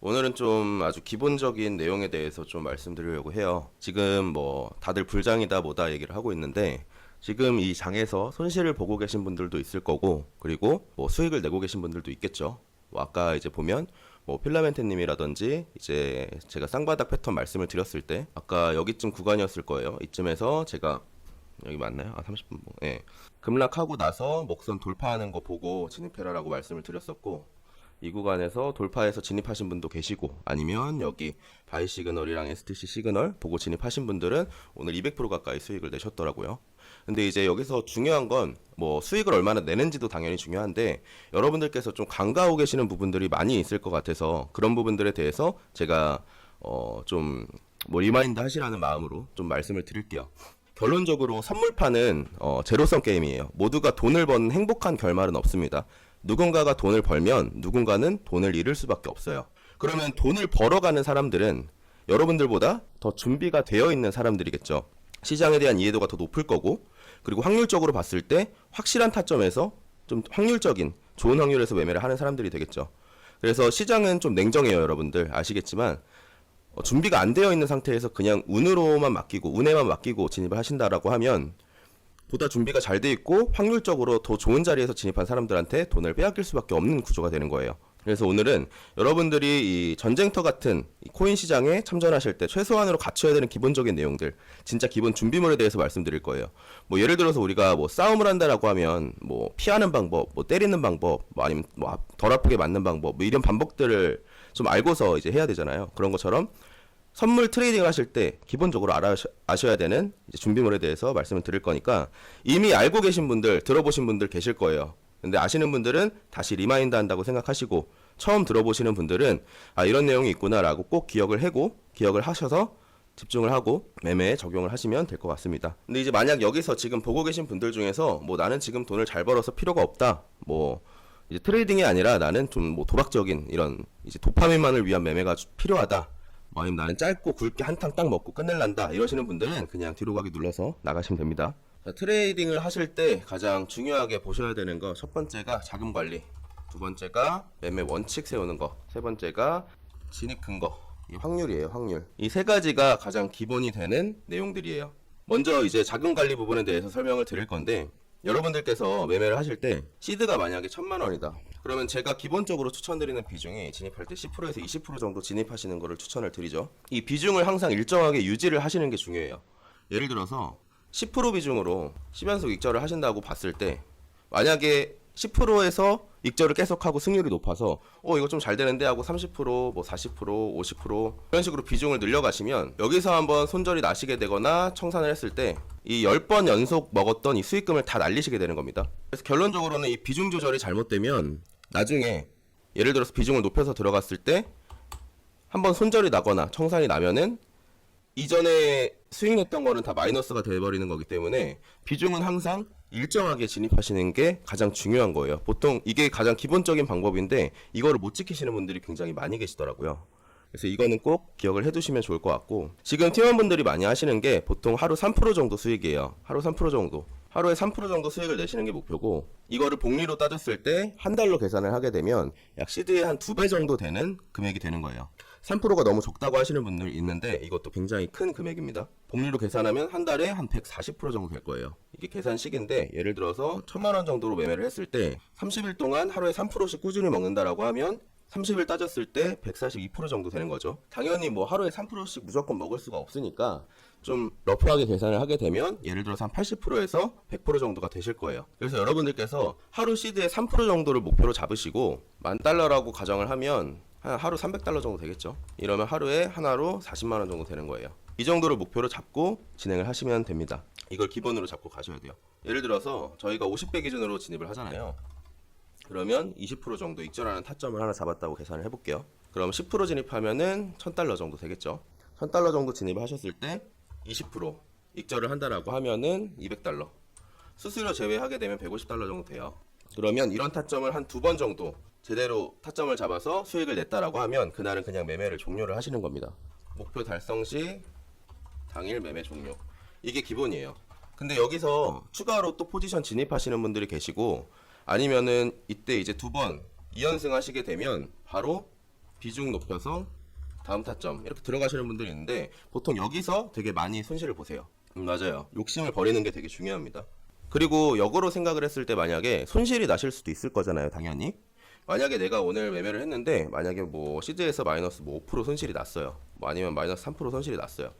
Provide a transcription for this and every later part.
오늘은 좀 아주 기본적인 내용에 대해서 좀 말씀드리려고 해요. 지금 뭐 다들 불장이다 뭐다 얘기를 하고 있는데 지금 이 장에서 손실을 보고 계신 분들도 있을 거고 그리고 뭐 수익을 내고 계신 분들도 있겠죠. 뭐 아까 이제 보면 뭐 필라멘트님이라든지 이제 제가 쌍바닥 패턴 말씀을 드렸을 때 아까 여기쯤 구간이었을 거예요. 이쯤에서 제가 여기 맞나요? 30분. 예. 급락하고 나서 목선 돌파하는 거 보고 진입해라라고 말씀을 드렸었고 이 구간에서 돌파해서 진입하신 분도 계시고 아니면 여기 바이 시그널이랑 STC 시그널 보고 진입하신 분들은 오늘 200% 가까이 수익을 내셨더라고요. 근데 이제 여기서 중요한 건 뭐 수익을 얼마나 내는지도 당연히 중요한데 여러분들께서 좀 간과하고 계시는 부분들이 많이 있을 것 같아서 그런 부분들에 대해서 제가 좀 뭐 리마인드 하시라는 마음으로 좀 말씀을 드릴게요. 결론적으로 선물파는 제로섬 게임이에요. 모두가 돈을 버는 행복한 결말은 없습니다. 누군가가 돈을 벌면 누군가는 돈을 잃을 수밖에 없어요. 그러면 돈을 벌어가는 사람들은 여러분들보다 더 준비가 되어 있는 사람들이겠죠. 시장에 대한 이해도가 더 높을 거고 그리고 확률적으로 봤을 때 확실한 타점에서 좀 확률적인 좋은 확률에서 매매를 하는 사람들이 되겠죠. 그래서 시장은 좀 냉정해요. 여러분들 아시겠지만 준비가 안 되어 있는 상태에서 그냥 운으로만 맡기고 운에만 맡기고 진입을 하신다라고 하면 보다 준비가 잘 돼 있고 확률적으로 더 좋은 자리에서 진입한 사람들한테 돈을 빼앗길 수밖에 없는 구조가 되는 거예요. 그래서 오늘은 여러분들이 이 전쟁터 같은 이 코인 시장에 참전하실 때 최소한으로 갖춰야 되는 기본적인 내용들, 진짜 기본 준비물에 대해서 말씀드릴 거예요. 뭐 예를 들어서 우리가 뭐 싸움을 한다라고 하면 뭐 피하는 방법, 뭐 때리는 방법, 뭐 아니면 뭐 덜 아프게 맞는 방법, 뭐 이런 방법들을 좀 알고서 이제 해야 되잖아요. 그런 것처럼 선물 트레이딩을 하실 때 기본적으로 아셔야 되는 이제 준비물에 대해서 말씀을 드릴 거니까 이미 알고 계신 분들, 들어보신 분들 계실 거예요. 근데 아시는 분들은 다시 리마인드 한다고 생각하시고 처음 들어보시는 분들은 아 이런 내용이 있구나라고 꼭 기억을 하셔서 집중을 하고 매매에 적용을 하시면 될 것 같습니다. 근데 이제 만약 여기서 지금 보고 계신 분들 중에서 뭐 나는 지금 돈을 잘 벌어서 필요가 없다. 뭐 이제 트레이딩이 아니라 나는 좀 뭐 도박적인 이런 이제 도파민만을 위한 매매가 필요하다. 뭐 아니면 나는 짧고 굵게 한탕 딱 먹고 끝낼란다 이러시는 분들은 그냥 뒤로 가기 눌러서 나가시면 됩니다. 자, 트레이딩을 하실 때 가장 중요하게 보셔야 되는 거 첫 번째가 자금 관리, 두 번째가 매매 원칙 세우는 거, 세 번째가 진입 근거, 이 확률이에요. 확률. 이 세 가지가 가장 기본이 되는 내용들이에요. 먼저 이제 자금 관리 부분에 대해서 설명을 드릴 건데 여러분들께서 매매를 하실 때 시드가 만약에 1000만 원이다. 그러면 제가 기본적으로 추천드리는 비중이 진입할 때 10%에서 20% 정도 진입하시는 거를 추천을 드리죠. 이 비중을 항상 일정하게 유지를 하시는 게 중요해요. 예를 들어서 10% 비중으로 10연속 익절을 하신다고 봤을 때 만약에 10%에서 익절을 계속하고 승률이 높아서 이거 좀 잘 되는데 하고 30%, 뭐 40%, 50% 이런 식으로 비중을 늘려가시면 여기서 한번 손절이 나시게 되거나 청산을 했을 때 이 10번 연속 먹었던 이 수익금을 다 날리시게 되는 겁니다. 그래서 결론적으로는 이 비중 조절이 잘못되면 나중에 예를 들어서 비중을 높여서 들어갔을 때 한번 손절이 나거나 청산이 나면은 이전에 수익 냈던 거는 다 마이너스가 돼버리는 거기 때문에 비중은 항상 일정하게 진입하시는 게 가장 중요한 거예요. 보통 이게 가장 기본적인 방법인데 이거를 못 지키시는 분들이 굉장히 많이 계시더라고요. 그래서 이거는 꼭 기억을 해두시면 좋을 것 같고 지금 팀원분들이 많이 하시는 게 보통 하루 3% 정도 수익이에요. 하루 3% 정도. 하루에 3% 정도 수익을 내시는 게 목표고 이거를 복리로 따졌을 때 한 달로 계산을 하게 되면 약 시드의 한 2배 정도 되는 금액이 되는 거예요. 3%가 너무 적다고 하시는 분들 있는데 이것도 굉장히 큰 금액입니다. 복리로 계산하면 한 달에 한 140% 정도 될 거예요. 이게 계산식인데 예를 들어서 1000만 원 정도로 매매를 했을 때 30일 동안 하루에 3%씩 꾸준히 먹는다라고 하면 30일 따졌을 때 142% 정도 되는 거죠. 당연히 뭐 하루에 3%씩 무조건 먹을 수가 없으니까 좀 러프하게 계산을 하게 되면 예를 들어서 한 80%에서 100% 정도가 되실 거예요. 그래서 여러분들께서 하루 시드의 3% 정도를 목표로 잡으시고 $10,000라고 가정을 하면 하루 300달러 정도 되겠죠. 이러면 하루에 하나로 40만 원 정도 되는 거예요. 이 정도를 목표로 잡고 진행을 하시면 됩니다. 이걸 기본으로 잡고 가셔야 돼요. 예를 들어서 저희가 50배 기준으로 진입을 하잖아요. 그러면 20% 정도 익절하는 타점을 하나 잡았다고 계산을 해볼게요. 그럼 10% 진입하면은 $1,000 정도 되겠죠. $1,000 정도 진입을 하셨을 때 20% 익절을 한다라고 하면은 $200. 수수료 제외하게 되면 $150 정도 돼요. 그러면 이런 타점을 한 2번 정도 제대로 타점을 잡아서 수익을 냈다라고 하면 그날은 그냥 매매를 종료를 하시는 겁니다. 목표 달성 시 당일 매매 종료. 이게 기본이에요. 근데 여기서 추가로 또 포지션 진입하시는 분들이 계시고 아니면은 이때 이제 2번 2연승 하시게 되면 바로 비중 높여서 다음 타점 이렇게 들어가시는 분들이 있는데 보통 여기서 되게 많이 손실을 보세요. 맞아요. 욕심을 버리는 게 되게 중요합니다. 그리고 역으로 생각을 했을 때 만약에 손실이 나실 수도 있을 거잖아요, 당연히. 만약에 내가 오늘 매매를 했는데 만약에 뭐 시드에서 마이너스 뭐 5% 손실이 났어요. 뭐 아니면 마이너스 3% 손실이 났어요.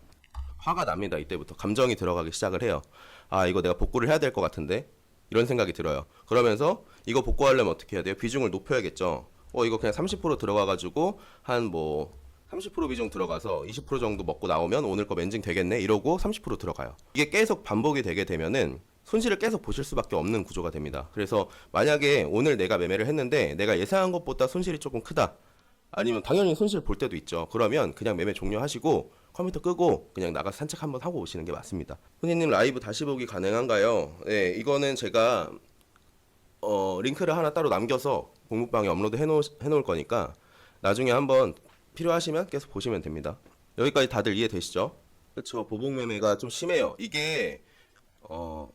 화가 납니다. 이때부터 감정이 들어가기 시작을 해요. 아, 이거 내가 복구를 해야 될 것 같은데 이런 생각이 들어요. 그러면서 이거 복구하려면 어떻게 해야 돼요? 비중을 높여야겠죠. 이거 그냥 30% 들어가가지고 한 뭐 30% 비중 들어가서 20% 정도 먹고 나오면 오늘 거 멘징 되겠네 이러고 30% 들어가요. 이게 계속 반복이 되게 되면은 손실을 계속 보실 수밖에 없는 구조가 됩니다. 그래서 만약에 오늘 내가 매매를 했는데 내가 예상한 것보다 손실이 조금 크다. 아니면 당연히 손실 볼 때도 있죠. 그러면 그냥 매매 종료하시고 컴퓨터 끄고 그냥 나가서 산책 한번 하고 오시는 게 맞습니다. 손님 라이브 다시 보기 가능한가요? 네, 이거는 제가 링크를 하나 따로 남겨서 공부방에 업로드 해놓을 거니까 나중에 한번 필요하시면 계속 보시면 됩니다. 여기까지 다들 이해되시죠? 그렇죠. 보복 매매가 좀 심해요. 이게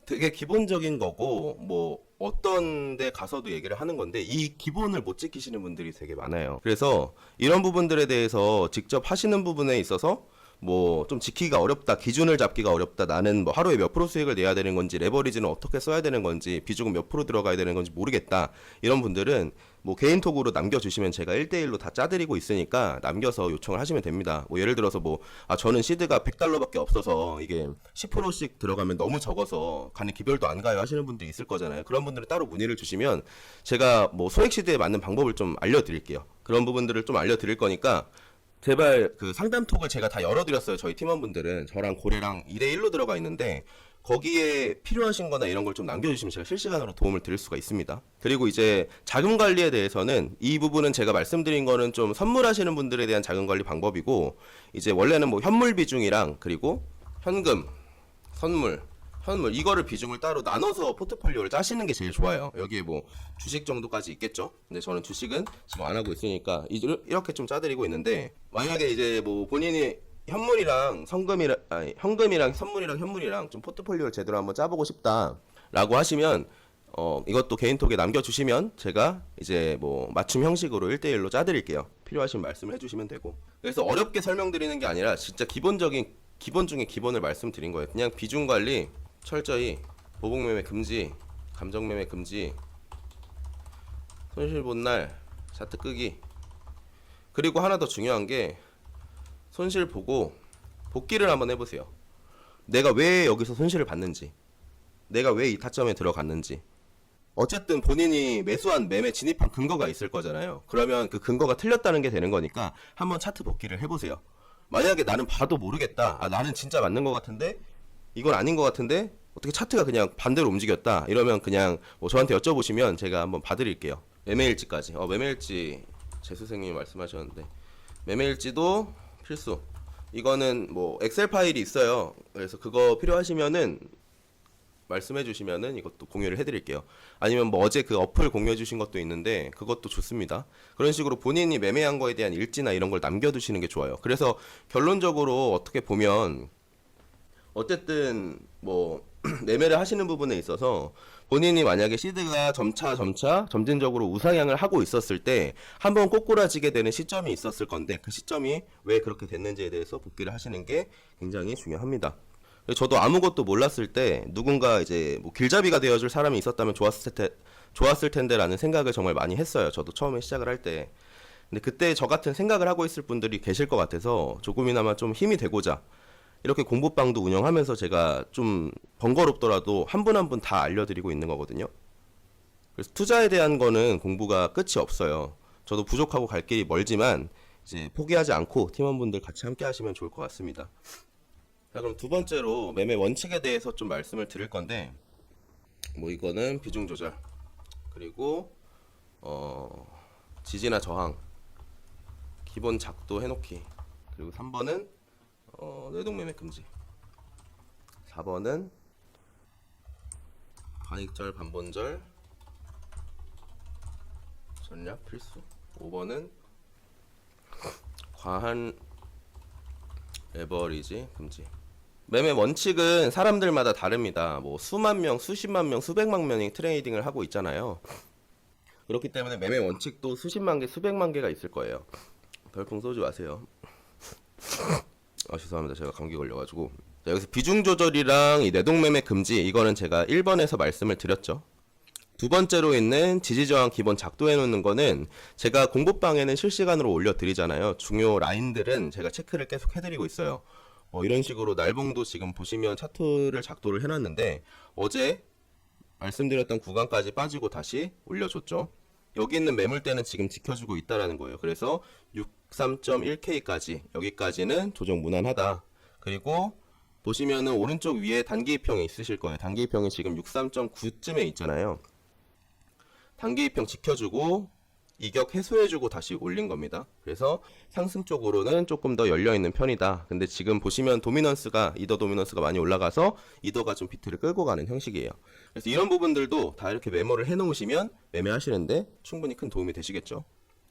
되게 기본적인 거고 뭐 어떤 데 가서도 얘기를 하는 건데 이 기본을 못 지키시는 분들이 되게 많아요. 그래서 이런 부분들에 대해서 직접 하시는 부분에 있어서 뭐 좀 지키기가 어렵다, 기준을 잡기가 어렵다, 나는 뭐 하루에 몇 프로 수익을 내야 되는 건지, 레버리지는 어떻게 써야 되는 건지, 비중은 몇 프로 들어가야 되는 건지 모르겠다, 이런 분들은 뭐 개인톡으로 남겨주시면 제가 1대1로 다 짜드리고 있으니까 남겨서 요청을 하시면 됩니다. 뭐 예를 들어서 뭐 저는 시드가 100달러밖에 없어서 이게 10%씩 들어가면 너무 적어서 가는 기별도 안 가요 하시는 분들이 있을 거잖아요. 그런 분들은 따로 문의를 주시면 제가 뭐 소액 시드에 맞는 방법을 좀 알려드릴게요. 그런 부분들을 좀 알려드릴 거니까 제발 그 상담톡을 제가 다 열어드렸어요. 저희 팀원분들은 저랑 고래랑 2대1로 들어가 있는데 거기에 필요하신 거나 이런 걸 좀 남겨주시면 제가 실시간으로 도움을 드릴 수가 있습니다. 그리고 이제 자금 관리에 대해서는 이 부분은 제가 말씀드린 거는 좀 선물하시는 분들에 대한 자금 관리 방법이고, 이제 원래는 뭐 현물 비중이랑 그리고 현금, 선물 이거를 비중을 따로 나눠서 포트폴리오를 짜시는 게 제일 좋아요. 여기에 뭐 주식 정도까지 있겠죠. 근데 저는 주식은 지금 안 하고 있으니까 이렇게 좀 짜드리고 있는데, 만약에 이제 뭐 본인이 현금이랑 선물이랑 현물이랑 좀 포트폴리오를 제대로 한번 짜보고 싶다라고 하시면 이것도 개인톡에 남겨주시면 제가 이제 뭐 맞춤 형식으로 1대1로 짜드릴게요. 필요하시면 말씀을 해주시면 되고. 그래서 어렵게 설명드리는 게 아니라 진짜 기본 중에 기본을 말씀드린 거예요. 그냥 비중 관리 철저히, 보복 매매 금지, 감정 매매 금지, 손실 본 날 차트 끄기. 그리고 하나 더 중요한 게 손실 보고 복기를 한번 해보세요. 내가 왜 여기서 손실을 봤는지, 내가 왜 이 타점에 들어갔는지. 어쨌든 본인이 매수한 매매 진입한 근거가 있을 거잖아요. 그러면 그 근거가 틀렸다는 게 되는 거니까 한번 차트 복기를 해보세요. 만약에 나는 봐도 모르겠다, 나는 진짜 맞는 것 같은데 이건 아닌 것 같은데 어떻게 차트가 그냥 반대로 움직였다, 이러면 그냥 뭐 저한테 여쭤보시면 제가 한번 봐드릴게요. 매매일지까지. 매매일지 제 선생님이 말씀하셨는데 매매일지도 필수. 이거는 뭐 엑셀 파일이 있어요. 그래서 그거 필요하시면은 말씀해 주시면은 이것도 공유를 해드릴게요. 아니면 뭐 어제 그 어플 공유해 주신 것도 있는데 그것도 좋습니다. 그런 식으로 본인이 매매한 거에 대한 일지나 이런 걸 남겨두시는 게 좋아요. 그래서 결론적으로 어떻게 보면 어쨌든 뭐 매매를 하시는 부분에 있어서 본인이 만약에 시드가 점차 점진적으로 우상향을 하고 있었을 때 한번 꼬꾸라지게 되는 시점이 있었을 건데, 그 시점이 왜 그렇게 됐는지에 대해서 복기를 하시는 게 굉장히 중요합니다. 저도 아무것도 몰랐을 때 누군가 이제 뭐 길잡이가 되어줄 사람이 있었다면 좋았을 텐데라는 생각을 정말 많이 했어요. 저도 처음에 시작을 할 때. 근데 그때 저 같은 생각을 하고 있을 분들이 계실 것 같아서 조금이나마 좀 힘이 되고자 이렇게 공부방도 운영하면서 제가 좀 번거롭더라도 한 분 한 분 다 알려드리고 있는 거거든요. 그래서 투자에 대한 거는 공부가 끝이 없어요. 저도 부족하고 갈 길이 멀지만 이제 포기하지 않고 팀원분들 같이 함께 하시면 좋을 것 같습니다. 자, 그럼 두 번째로 매매 원칙에 대해서 좀 말씀을 드릴 건데, 뭐 이거는 비중 조절, 그리고 지지나 저항, 기본 작도 해놓기, 그리고 3번은 뇌동매매 금지, 4번은 반익절 반본절 전략 필수, 5번은 과한 레버리지 금지. 매매 원칙은 사람들마다 다릅니다. 뭐 수만 명, 수십만 명, 수백만 명이 트레이딩을 하고 있잖아요. 그렇기 때문에 매매 원칙도 수십만 개, 수백만 개가 있을 거예요. 덜풍 쏘지 마세요. 죄송합니다. 제가 감기 걸려가지고. 자, 여기서 비중 조절이랑 이 내동매매 금지, 이거는 제가 1번에서 말씀을 드렸죠. 두 번째로 있는 지지저항 기본 작도해 놓는 거는 제가 공부방에는 실시간으로 올려드리잖아요. 중요 라인들은 제가 체크를 계속 해드리고 있어요. 이런 식으로 날봉도 지금 보시면 차트를 작도를 해놨는데 어제 말씀드렸던 구간까지 빠지고 다시 올려줬죠. 여기 있는 매물대는 지금 지켜주고 있다라는 거예요. 그래서 63.1K까지, 여기까지는 조정 무난하다. 그리고 보시면은 오른쪽 위에 단기입형이 있으실 거예요. 단기입형이 지금 63.9쯤에 있잖아요. 단기입형 지켜주고 이격 해소해주고 다시 올린 겁니다. 그래서 상승 쪽으로는 조금 더 열려있는 편이다. 근데 지금 보시면 도미넌스가, 이더 도미넌스가 많이 올라가서 이더가 좀 비트를 끌고 가는 형식이에요. 그래서 이런 부분들도 다 이렇게 메모를 해놓으시면 매매하시는데 충분히 큰 도움이 되시겠죠.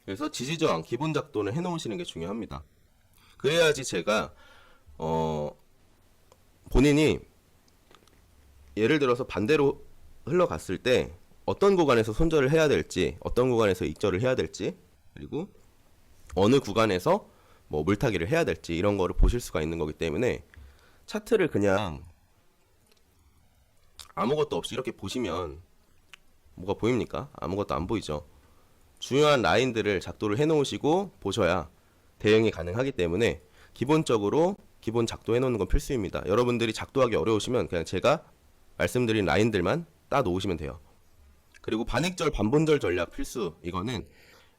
그래서 지지저항 기본 작도는 해놓으시는 게 중요합니다. 그래야지 제가 본인이 예를 들어서 반대로 흘러갔을 때 어떤 구간에서 손절을 해야 될지, 어떤 구간에서 익절을 해야 될지, 그리고 어느 구간에서 뭐 물타기를 해야 될지, 이런 거를 보실 수가 있는 거기 때문에 차트를 그냥 아무것도 없이 이렇게 보시면 뭐가 보입니까? 아무것도 안 보이죠. 중요한 라인들을 작도를 해 놓으시고 보셔야 대응이 가능하기 때문에 기본적으로 기본 작도해 놓는 건 필수입니다. 여러분들이 작도하기 어려우시면 그냥 제가 말씀드린 라인들만 따 놓으시면 돼요. 그리고 반익절 반본절 전략 필수. 이거는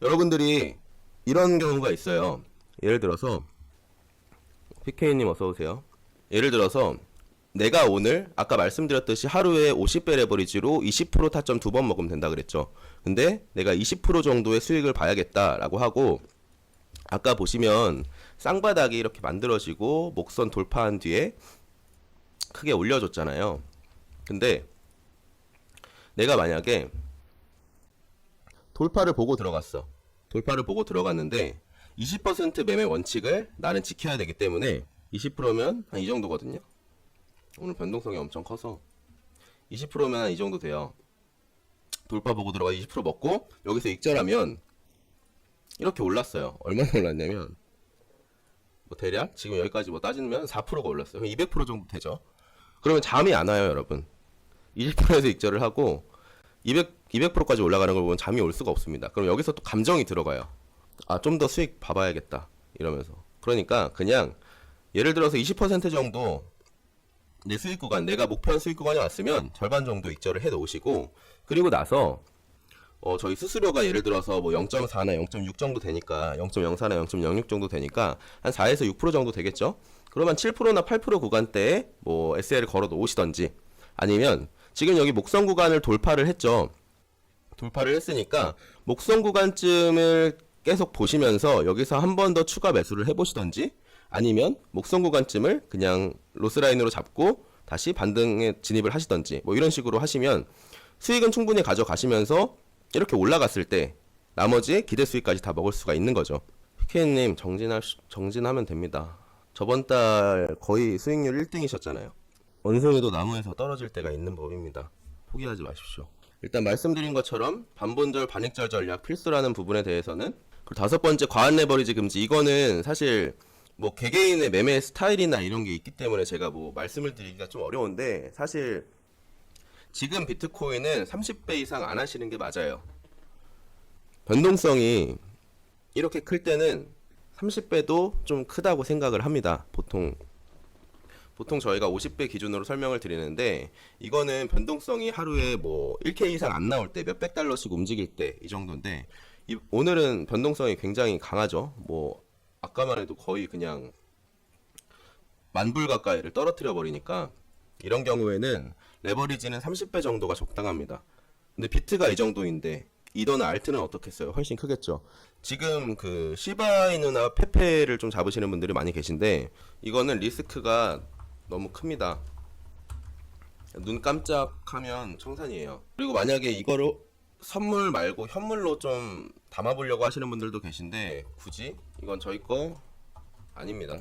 여러분들이 이런 경우가 있어요. 예를 들어서 PK님 어서오세요. 예를 들어서 내가 오늘 아까 말씀드렸듯이 하루에 50배 레버리지로 20% 타점 2번 먹으면 된다 그랬죠. 근데 내가 20% 정도의 수익을 봐야겠다라고 하고, 아까 보시면 쌍바닥이 이렇게 만들어지고 목선 돌파한 뒤에 크게 올려줬잖아요. 근데 내가 만약에 돌파를 보고 들어갔어. 돌파를 보고 들어갔는데 20% 매매 원칙을 나는 지켜야 되기 때문에 20%면 한 이 정도거든요. 오늘 변동성이 엄청 커서 20%면 한 이 정도 돼요. 돌파 보고 들어가 20% 먹고 여기서 익절하면 이렇게 올랐어요. 얼마나 올랐냐면 뭐 대략 지금 여기까지 뭐 따지면 4%가 올랐어요. 200% 정도 되죠. 그러면 잠이 안 와요, 여러분. 20%에서 익절을 하고 200%까지 올라가는 걸 보면 잠이 올 수가 없습니다. 그럼 여기서 또 감정이 들어가요. 좀 더 수익 봐봐야겠다 이러면서. 그러니까 그냥 예를 들어서 20% 정도 내 수익 구간, 내가 목표한 수익 구간이 왔으면 절반 정도 익절을 해 놓으시고, 그리고 나서 저희 수수료가 예를 들어서 뭐 0.4나 0.6 정도 되니까, 0.04나 0.06 정도 되니까 한 4에서 6% 정도 되겠죠. 그러면 7%나 8% 구간대에 뭐 SL을 걸어 놓으시던지, 아니면 지금 여기 목선 구간을 돌파를 했죠. 돌파를 했으니까 목선 구간쯤을 계속 보시면서 여기서 한 번 더 추가 매수를 해보시던지, 아니면 목선 구간쯤을 그냥 로스라인으로 잡고 다시 반등에 진입을 하시던지, 뭐 이런 식으로 하시면 수익은 충분히 가져가시면서 이렇게 올라갔을 때 나머지 기대 수익까지 다 먹을 수가 있는 거죠. PK님 정진하면 됩니다. 저번 달 거의 수익률 1등이셨잖아요. 원숭이도 나무에서 떨어질 때가 있는 법입니다. 포기하지 마십시오. 일단 말씀드린 것처럼 반본절 반익절 전략 필수라는 부분에 대해서는, 그리고 다섯 번째 과한 레버리지 금지, 이거는 사실 뭐 개개인의 매매 스타일이나 이런 게 있기 때문에 제가 뭐 말씀을 드리기가 좀 어려운데, 사실 지금 비트코인은 30배 이상 안 하시는 게 맞아요. 변동성이 이렇게 클 때는 30배도 좀 크다고 생각을 합니다. 보통 저희가 50배 기준으로 설명을 드리는데, 이거는 변동성이 하루에 뭐 1K 이상 안 나올 때, 몇백 달러씩 움직일 때 이 정도인데, 오늘은 변동성이 굉장히 강하죠. 뭐 아까만 해도 거의 그냥 10,000불 가까이를 떨어뜨려 버리니까, 이런 경우에는 레버리지는 30배 정도가 적당합니다. 근데 비트가 이 정도인데 이더나 알트는 어떻겠어요? 훨씬 크겠죠. 지금 그 시바이누나 페페를 좀 잡으시는 분들이 많이 계신데, 이거는 리스크가 너무 큽니다. 눈 깜짝하면 청산이에요. 그리고 만약에 이거를 선물 말고 현물로 좀 담아보려고 하시는 분들도 계신데, 굳이 이건 저희 거 아닙니다.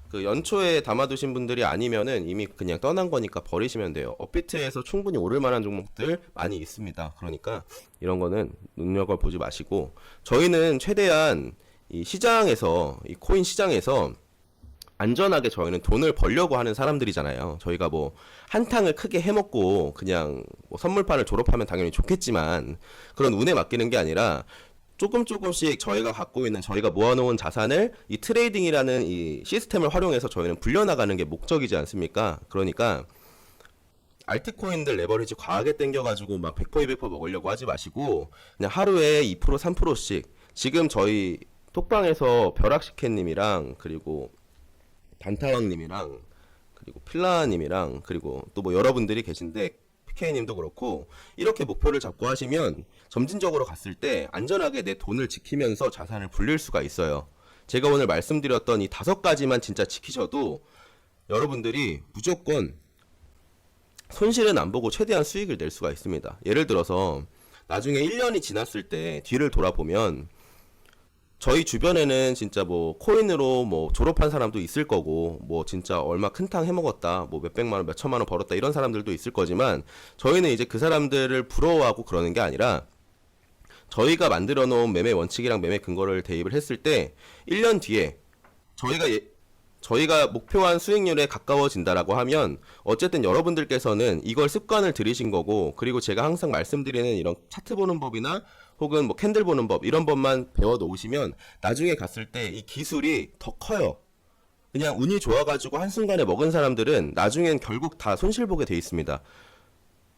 그 연초에 담아두신 분들이 아니면은 이미 그냥 떠난 거니까 버리시면 돼요. 업비트에서 충분히 오를 만한 종목들 많이 있습니다. 그러니까 이런 거는 눈여겨보지 마시고, 저희는 최대한 이 시장에서, 이 코인 시장에서 안전하게 저희는 돈을 벌려고 하는 사람들이잖아요. 저희가 뭐 한탕을 크게 해먹고 그냥 뭐 선물판을 졸업하면 당연히 좋겠지만 그런 운에 맡기는 게 아니라 조금씩 저희가 갖고 있는 저희가 모아놓은 자산을 이 트레이딩이라는 이 시스템을 활용해서 저희는 불려나가는 게 목적이지 않습니까? 그러니까 알트코인들 레버리지 과하게 땡겨가지고 막 100% 200% 먹으려고 하지 마시고 그냥 하루에 2% 3%씩 지금 저희 톡방에서 벼락식혜님이랑 그리고 단타왕님이랑 그리고 필라님이랑 그리고 또 뭐 여러분들이 계신데 PK님도 그렇고 이렇게 목표를 잡고 하시면 점진적으로 갔을 때 안전하게 내 돈을 지키면서 자산을 불릴 수가 있어요. 제가 오늘 말씀드렸던 이 5가지만 진짜 지키셔도 여러분들이 무조건 손실은 안 보고 최대한 수익을 낼 수가 있습니다. 예를 들어서 나중에 1년이 지났을 때 뒤를 돌아보면 저희 주변에는 진짜 뭐 코인으로 뭐 졸업한 사람도 있을 거고 뭐 진짜 얼마 큰 탕 해먹었다 뭐 몇백만 원 몇천만 원 벌었다 이런 사람들도 있을 거지만 저희는 이제 그 사람들을 부러워하고 그러는 게 아니라 저희가 만들어 놓은 매매 원칙이랑 매매 근거를 대입을 했을 때 1년 뒤에 저희가 목표한 수익률에 가까워진다라고 하면 어쨌든 여러분들께서는 이걸 습관을 들이신 거고 그리고 제가 항상 말씀드리는 이런 차트 보는 법이나 혹은 뭐 캔들 보는 법 이런 법만 배워 놓으시면 나중에 갔을 때 이 기술이 더 커요. 그냥 운이 좋아가지고 한순간에 먹은 사람들은 나중엔 결국 다 손실 보게 돼 있습니다.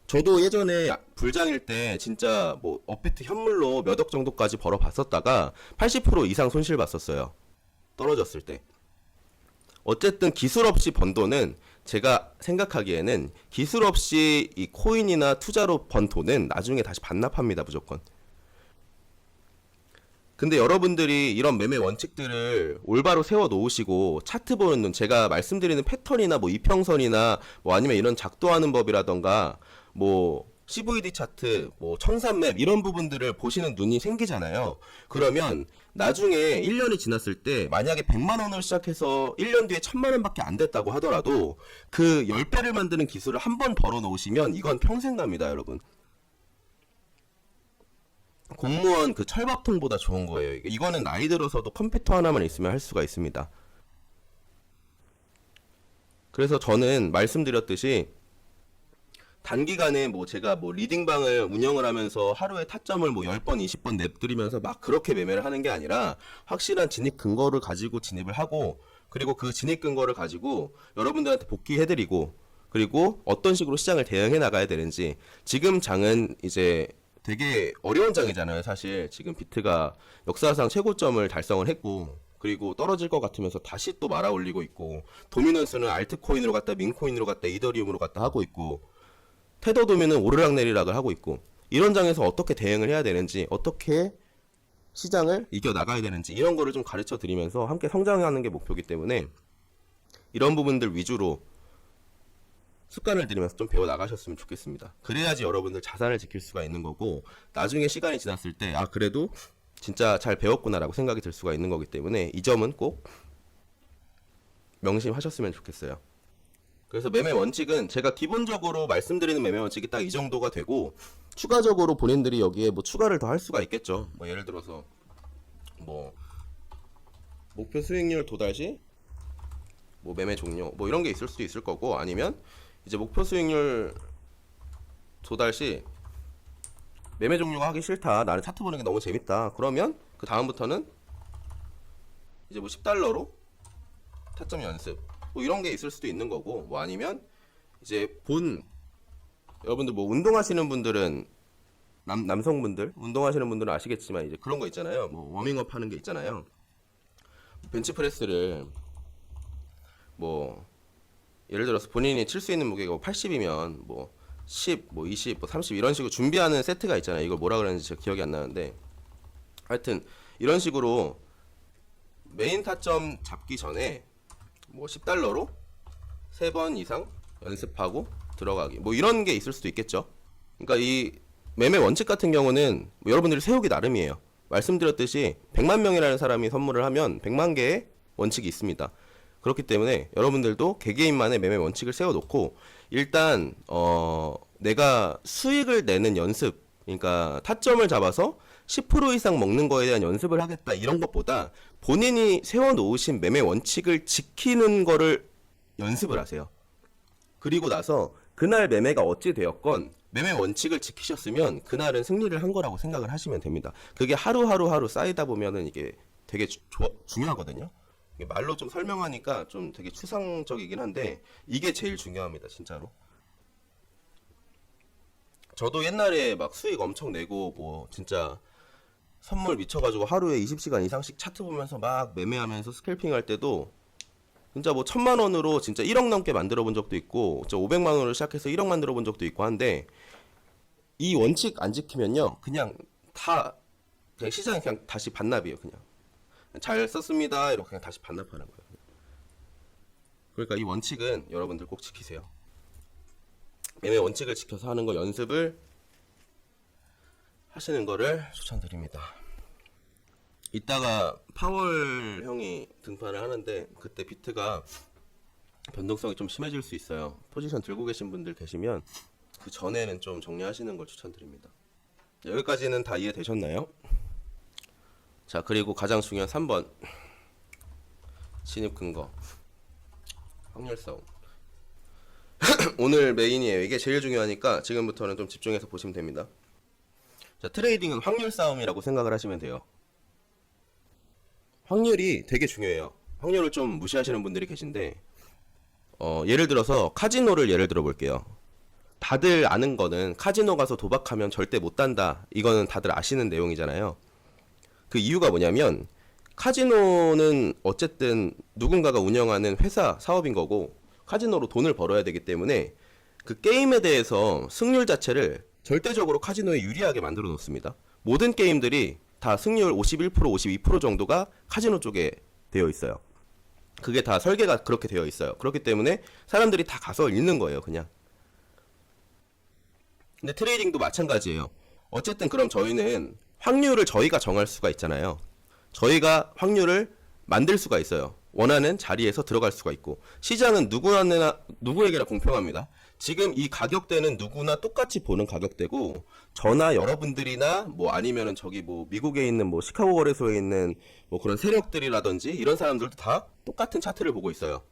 저도 예전에 불장일 때 진짜 뭐 업비트 현물로 몇 억 정도까지 벌어 봤었다가 80% 이상 손실 봤었어요. 떨어졌을 때. 어쨌든 기술 없이 번 돈은 제가 생각하기에는 기술 없이 이 코인이나 투자로 번 돈은 나중에 다시 반납합니다, 무조건. 근데 여러분들이 이런 매매 원칙들을 올바로 세워 놓으시고 차트 보는 눈, 제가 말씀드리는 패턴이나 뭐 이평선이나 뭐 아니면 이런 작도하는 법이라던가 뭐 CVD 차트, 뭐 청산맵 이런 부분들을 보시는 눈이 생기잖아요. 그러면 나중에 1년이 지났을 때 만약에 100만 원을 시작해서 1년 뒤에 1000만 원밖에 안 됐다고 하더라도 그 10배를 만드는 기술을 한 번 벌어 놓으시면 이건 평생 갑니다, 여러분. 공무원 그 철밥통보다 좋은 거예요. 이거는 나이 들어서도 컴퓨터 하나만 있으면 할 수가 있습니다. 그래서 저는 말씀드렸듯이 단기간에 뭐 제가 뭐 리딩방을 운영을 하면서 하루에 타점을 뭐 10번, 20번 냅드리면서 막 그렇게 매매를 하는 게 아니라 확실한 진입 근거를 가지고 진입을 하고 그리고 그 진입 근거를 가지고 여러분들한테 복귀해드리고 그리고 어떤 식으로 시장을 대응해 나가야 되는지 지금 장은 이제 되게 어려운 장이잖아요. 사실 지금 비트가 역사상 최고점을 달성을 했고 그리고 떨어질 것 같으면서 다시 또 말아 올리고 있고 도미넌스는 알트코인으로 갔다 민코인으로 갔다 이더리움으로 갔다 하고 있고 테더 도미는 오르락내리락을 하고 있고 이런 장에서 어떻게 대응을 해야 되는지 어떻게 시장을 이겨 나가야 되는지 이런 거를 좀 가르쳐 드리면서 함께 성장하는 게 목표이기 때문에 이런 부분들 위주로 습관을 들이면서 좀 배워 나가셨으면 좋겠습니다. 그래야지 여러분들 자산을 지킬 수가 있는 거고 나중에 시간이 지났을 때 아 그래도 진짜 잘 배웠구나라고 생각이 들 수가 있는 거기 때문에 이 점은 꼭 명심하셨으면 좋겠어요. 그래서 매매 원칙은 제가 기본적으로 말씀드리는 매매 원칙이 딱 이 정도가 되고 추가적으로 본인들이 여기에 뭐 추가를 더 할 수가 있겠죠. 뭐 예를 들어서 뭐 목표 수익률 도달 시 뭐 매매 종료 뭐 이런 게 있을 수도 있을 거고 아니면 이제 목표 수익률 도달 시 매매 종료가 하기 싫다. 나는 차트 보는 게 너무 재밌다. 그러면 그 다음부터는 이제 뭐 10달러로 타점 연습 뭐 이런 게 있을 수도 있는 거고 뭐 아니면 이제 여러분들 뭐 운동하시는 분들은 남성분들 운동하시는 분들은 아시겠지만 이제 그런 거 있잖아요. 뭐 워밍업 하는 게 있잖아요. 벤치프레스를 뭐 예를 들어서 본인이 칠 수 있는 무게가 80이면 뭐 10, 뭐 20, 뭐 30 이런 식으로 준비하는 세트가 있잖아요. 이걸 뭐라 그러는지 제가 기억이 안 나는데 하여튼 이런 식으로 메인 타점 잡기 전에 뭐 10달러로 3번 이상 연습하고 들어가기 뭐 이런 게 있을 수도 있겠죠. 그러니까 이 매매 원칙 같은 경우는 뭐 여러분들이 세우기 나름이에요. 말씀드렸듯이 100만 명이라는 사람이 선물을 하면 100만 개의 원칙이 있습니다. 그렇기 때문에 여러분들도 개개인만의 매매 원칙을 세워놓고 일단 내가 수익을 내는 연습 그러니까 타점을 잡아서 10% 이상 먹는 거에 대한 연습을 하겠다 이런 것보다 본인이 세워놓으신 매매 원칙을 지키는 거를 연습을 하세요. 그리고 나서 그날 매매가 어찌 되었건 매매 원칙을 지키셨으면 그날은 승리를 한 거라고 생각을 하시면 됩니다. 그게 하루 쌓이다 보면은 이게 되게 중요하거든요. 이게 말로 좀 설명하니까 좀 되게 추상적이긴 한데 이게 제일 중요합니다, 진짜로. 저도 옛날에 막 수익 엄청 내고 뭐 진짜 선물 미쳐가지고 하루에 20시간 이상씩 차트 보면서 막 매매하면서 스캘핑 할 때도 진짜 뭐 1000만원으로 진짜 1억 넘게 만들어 본 적도 있고, 진짜 500만원으로 시작해서 1억 만들어 본 적도 있고 한데, 이 원칙 안 지키면요, 그냥 시장이 그냥 다시 반납이에요, 그냥. 잘 썼습니다. 이렇게 그냥 다시 반납하는 거예요. 그러니까 이 원칙은 여러분들 꼭 지키세요. 매매 원칙을 지켜서 하는 거 연습을 하시는 거를 추천드립니다. 이따가 파월 형이 등판을 하는데 그때 비트가 변동성이 좀 심해질 수 있어요. 포지션 들고 계신 분들 계시면 그 전에는 좀 정리하시는 걸 추천드립니다. 여기까지는 다 이해되셨나요? 자, 그리고 가장 중요한 3번 진입 근거 확률 싸움. 오늘 메인이에요. 이게 제일 중요하니까 지금부터는 좀 집중해서 보시면 됩니다. 자, 트레이딩은 확률 싸움이라고 생각을 하시면 돼요. 확률이 되게 중요해요. 확률을 좀 무시하시는 분들이 계신데, 예를 들어서 카지노를 예를 들어 볼게요. 다들 아는 거는 카지노 가서 도박하면 절대 못 단다. 이거는 다들 아시는 내용이잖아요. 그 이유가 뭐냐면 카지노는 어쨌든 누군가가 운영하는 회사 사업인 거고 카지노로 돈을 벌어야 되기 때문에 그 게임에 대해서 승률 자체를 절대적으로 카지노에 유리하게 만들어 놓습니다. 모든 게임들이 다 승률 51%, 52% 정도가 카지노 쪽에 되어 있어요. 그게 다 설계가 그렇게 되어 있어요. 그렇기 때문에 사람들이 다 가서 읽는 거예요, 그냥. 근데 트레이딩도 마찬가지예요. 어쨌든 그럼 저희는 확률을 저희가 정할 수가 있잖아요. 저희가 확률을 만들 수가 있어요. 원하는 자리에서 들어갈 수가 있고, 시장은 누구에게나 공평합니다. 지금 이 가격대는 누구나 똑같이 보는 가격대고, 저나 여러분들이나 뭐 아니면은 저기 뭐 미국에 있는 뭐 시카고 거래소에 있는 뭐 그런 세력들이라든지 이런 사람들도 다 똑같은 차트를 보고 있어요.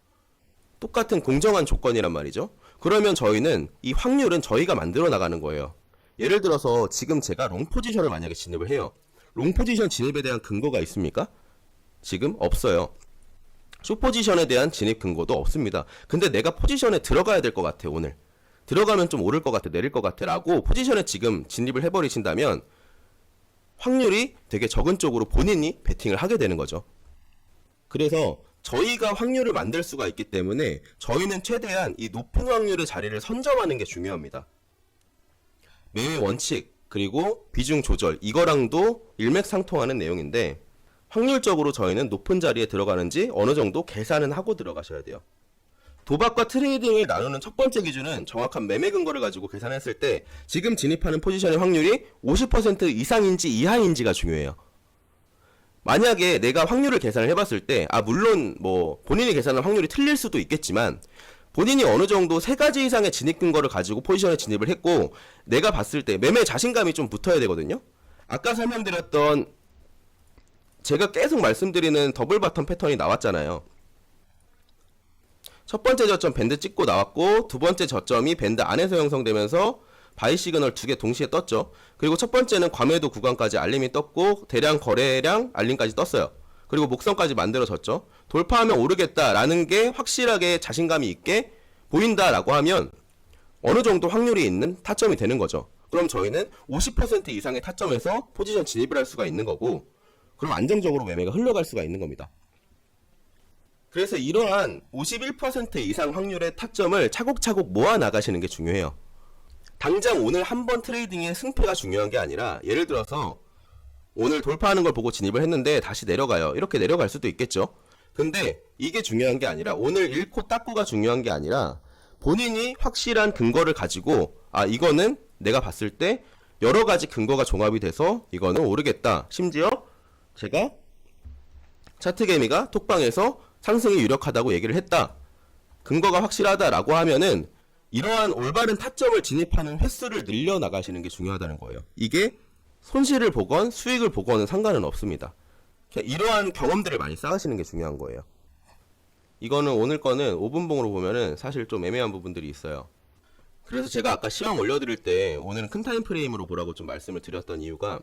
똑같은 공정한 조건이란 말이죠. 그러면 저희는 이 확률은 저희가 만들어 나가는 거예요. 예를 들어서 지금 제가 롱 포지션을 만약에 진입을 해요. 롱 포지션 진입에 대한 근거가 있습니까? 지금 없어요. 숏 포지션에 대한 진입 근거도 없습니다. 근데 내가 포지션에 들어가야 될 것 같아, 오늘. 들어가면 좀 오를 것 같아, 내릴 것 같아 라고 포지션에 지금 진입을 해버리신다면 확률이 되게 적은 쪽으로 본인이 베팅을 하게 되는 거죠. 그래서 저희가 확률을 만들 수가 있기 때문에 저희는 최대한 이 높은 확률의 자리를 선점하는 게 중요합니다. 매매 원칙 그리고 비중 조절 이거랑도 일맥상통하는 내용인데, 확률적으로 저희는 높은 자리에 들어가는지 어느 정도 계산은 하고 들어가셔야 돼요. 도박과 트레이딩을 나누는 첫 번째 기준은 정확한 매매 근거를 가지고 계산했을 때 지금 진입하는 포지션의 확률이 50% 이상인지 이하인지가 중요해요. 만약에 내가 확률을 계산을 해봤을 때, 물론 뭐 본인이 계산한 확률이 틀릴 수도 있겠지만 본인이 어느 정도 3가지 이상의 진입 근거를 가지고 포지션에 진입을 했고, 내가 봤을 때 매매 자신감이 좀 붙어야 되거든요. 아까 설명드렸던 제가 계속 말씀드리는 더블 바텀 패턴이 나왔잖아요. 첫 번째 저점 밴드 찍고 나왔고, 두 번째 저점이 밴드 안에서 형성되면서 바이 시그널 2개 동시에 떴죠. 그리고 첫 번째는 과매도 구간까지 알림이 떴고, 대량 거래량 알림까지 떴어요. 그리고 목선까지 만들어졌죠. 돌파하면 오르겠다라는 게 확실하게 자신감이 있게 보인다라고 하면 어느 정도 확률이 있는 타점이 되는 거죠. 그럼 저희는 50% 이상의 타점에서 포지션 진입을 할 수가 있는 거고, 그럼 안정적으로 매매가 흘러갈 수가 있는 겁니다. 그래서 이러한 51% 이상 확률의 타점을 차곡차곡 모아 나가시는 게 중요해요. 당장 오늘 한 번 트레이딩의 승패가 중요한 게 아니라, 예를 들어서 오늘 돌파하는 걸 보고 진입을 했는데 다시 내려가요. 이렇게 내려갈 수도 있겠죠. 근데 이게 중요한 게 아니라, 오늘 잃고 닦고가 중요한 게 아니라, 본인이 확실한 근거를 가지고 이거는 내가 봤을 때 여러 가지 근거가 종합이 돼서 이거는 오르겠다. 심지어 제가 차트개미가 톡방에서 상승이 유력하다고 얘기를 했다. 근거가 확실하다라고 하면은 이러한 올바른 타점을 진입하는 횟수를 늘려나가시는 게 중요하다는 거예요. 이게 손실을 보건 수익을 보건은 상관은 없습니다. 이러한 경험들을 많이 쌓으시는 게 중요한 거예요. 이거는 오늘 거는 5분봉으로 보면은 사실 좀 애매한 부분들이 있어요. 그래서 제가 아까 시황 올려드릴 때 오늘은 큰 타임 프레임으로 보라고 좀 말씀을 드렸던 이유가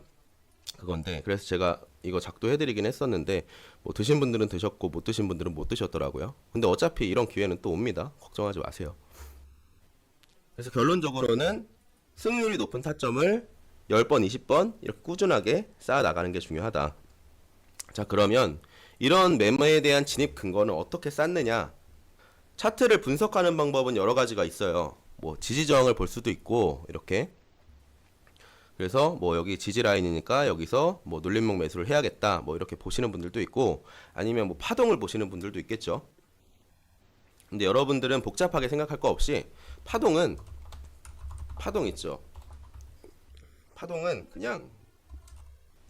그건데, 그래서 제가 이거 작도해드리긴 했었는데 뭐 드신 분들은 드셨고 못 드신 분들은 못 드셨더라고요. 근데 어차피 이런 기회는 또 옵니다. 걱정하지 마세요. 그래서 결론적으로는 승률이 높은 타점을 10번, 20번 이렇게 꾸준하게 쌓아 나가는 게 중요하다. 자, 그러면 이런 매매에 대한 진입 근거는 어떻게 쌓느냐? 차트를 분석하는 방법은 여러 가지가 있어요. 뭐 지지 저항을 볼 수도 있고 이렇게. 그래서 뭐 여기 지지 라인이니까 여기서 뭐 눌림목 매수를 해야겠다 뭐 이렇게 보시는 분들도 있고, 아니면 뭐 파동을 보시는 분들도 있겠죠. 근데 여러분들은 복잡하게 생각할 거 없이 파동 있죠. 파동은 그냥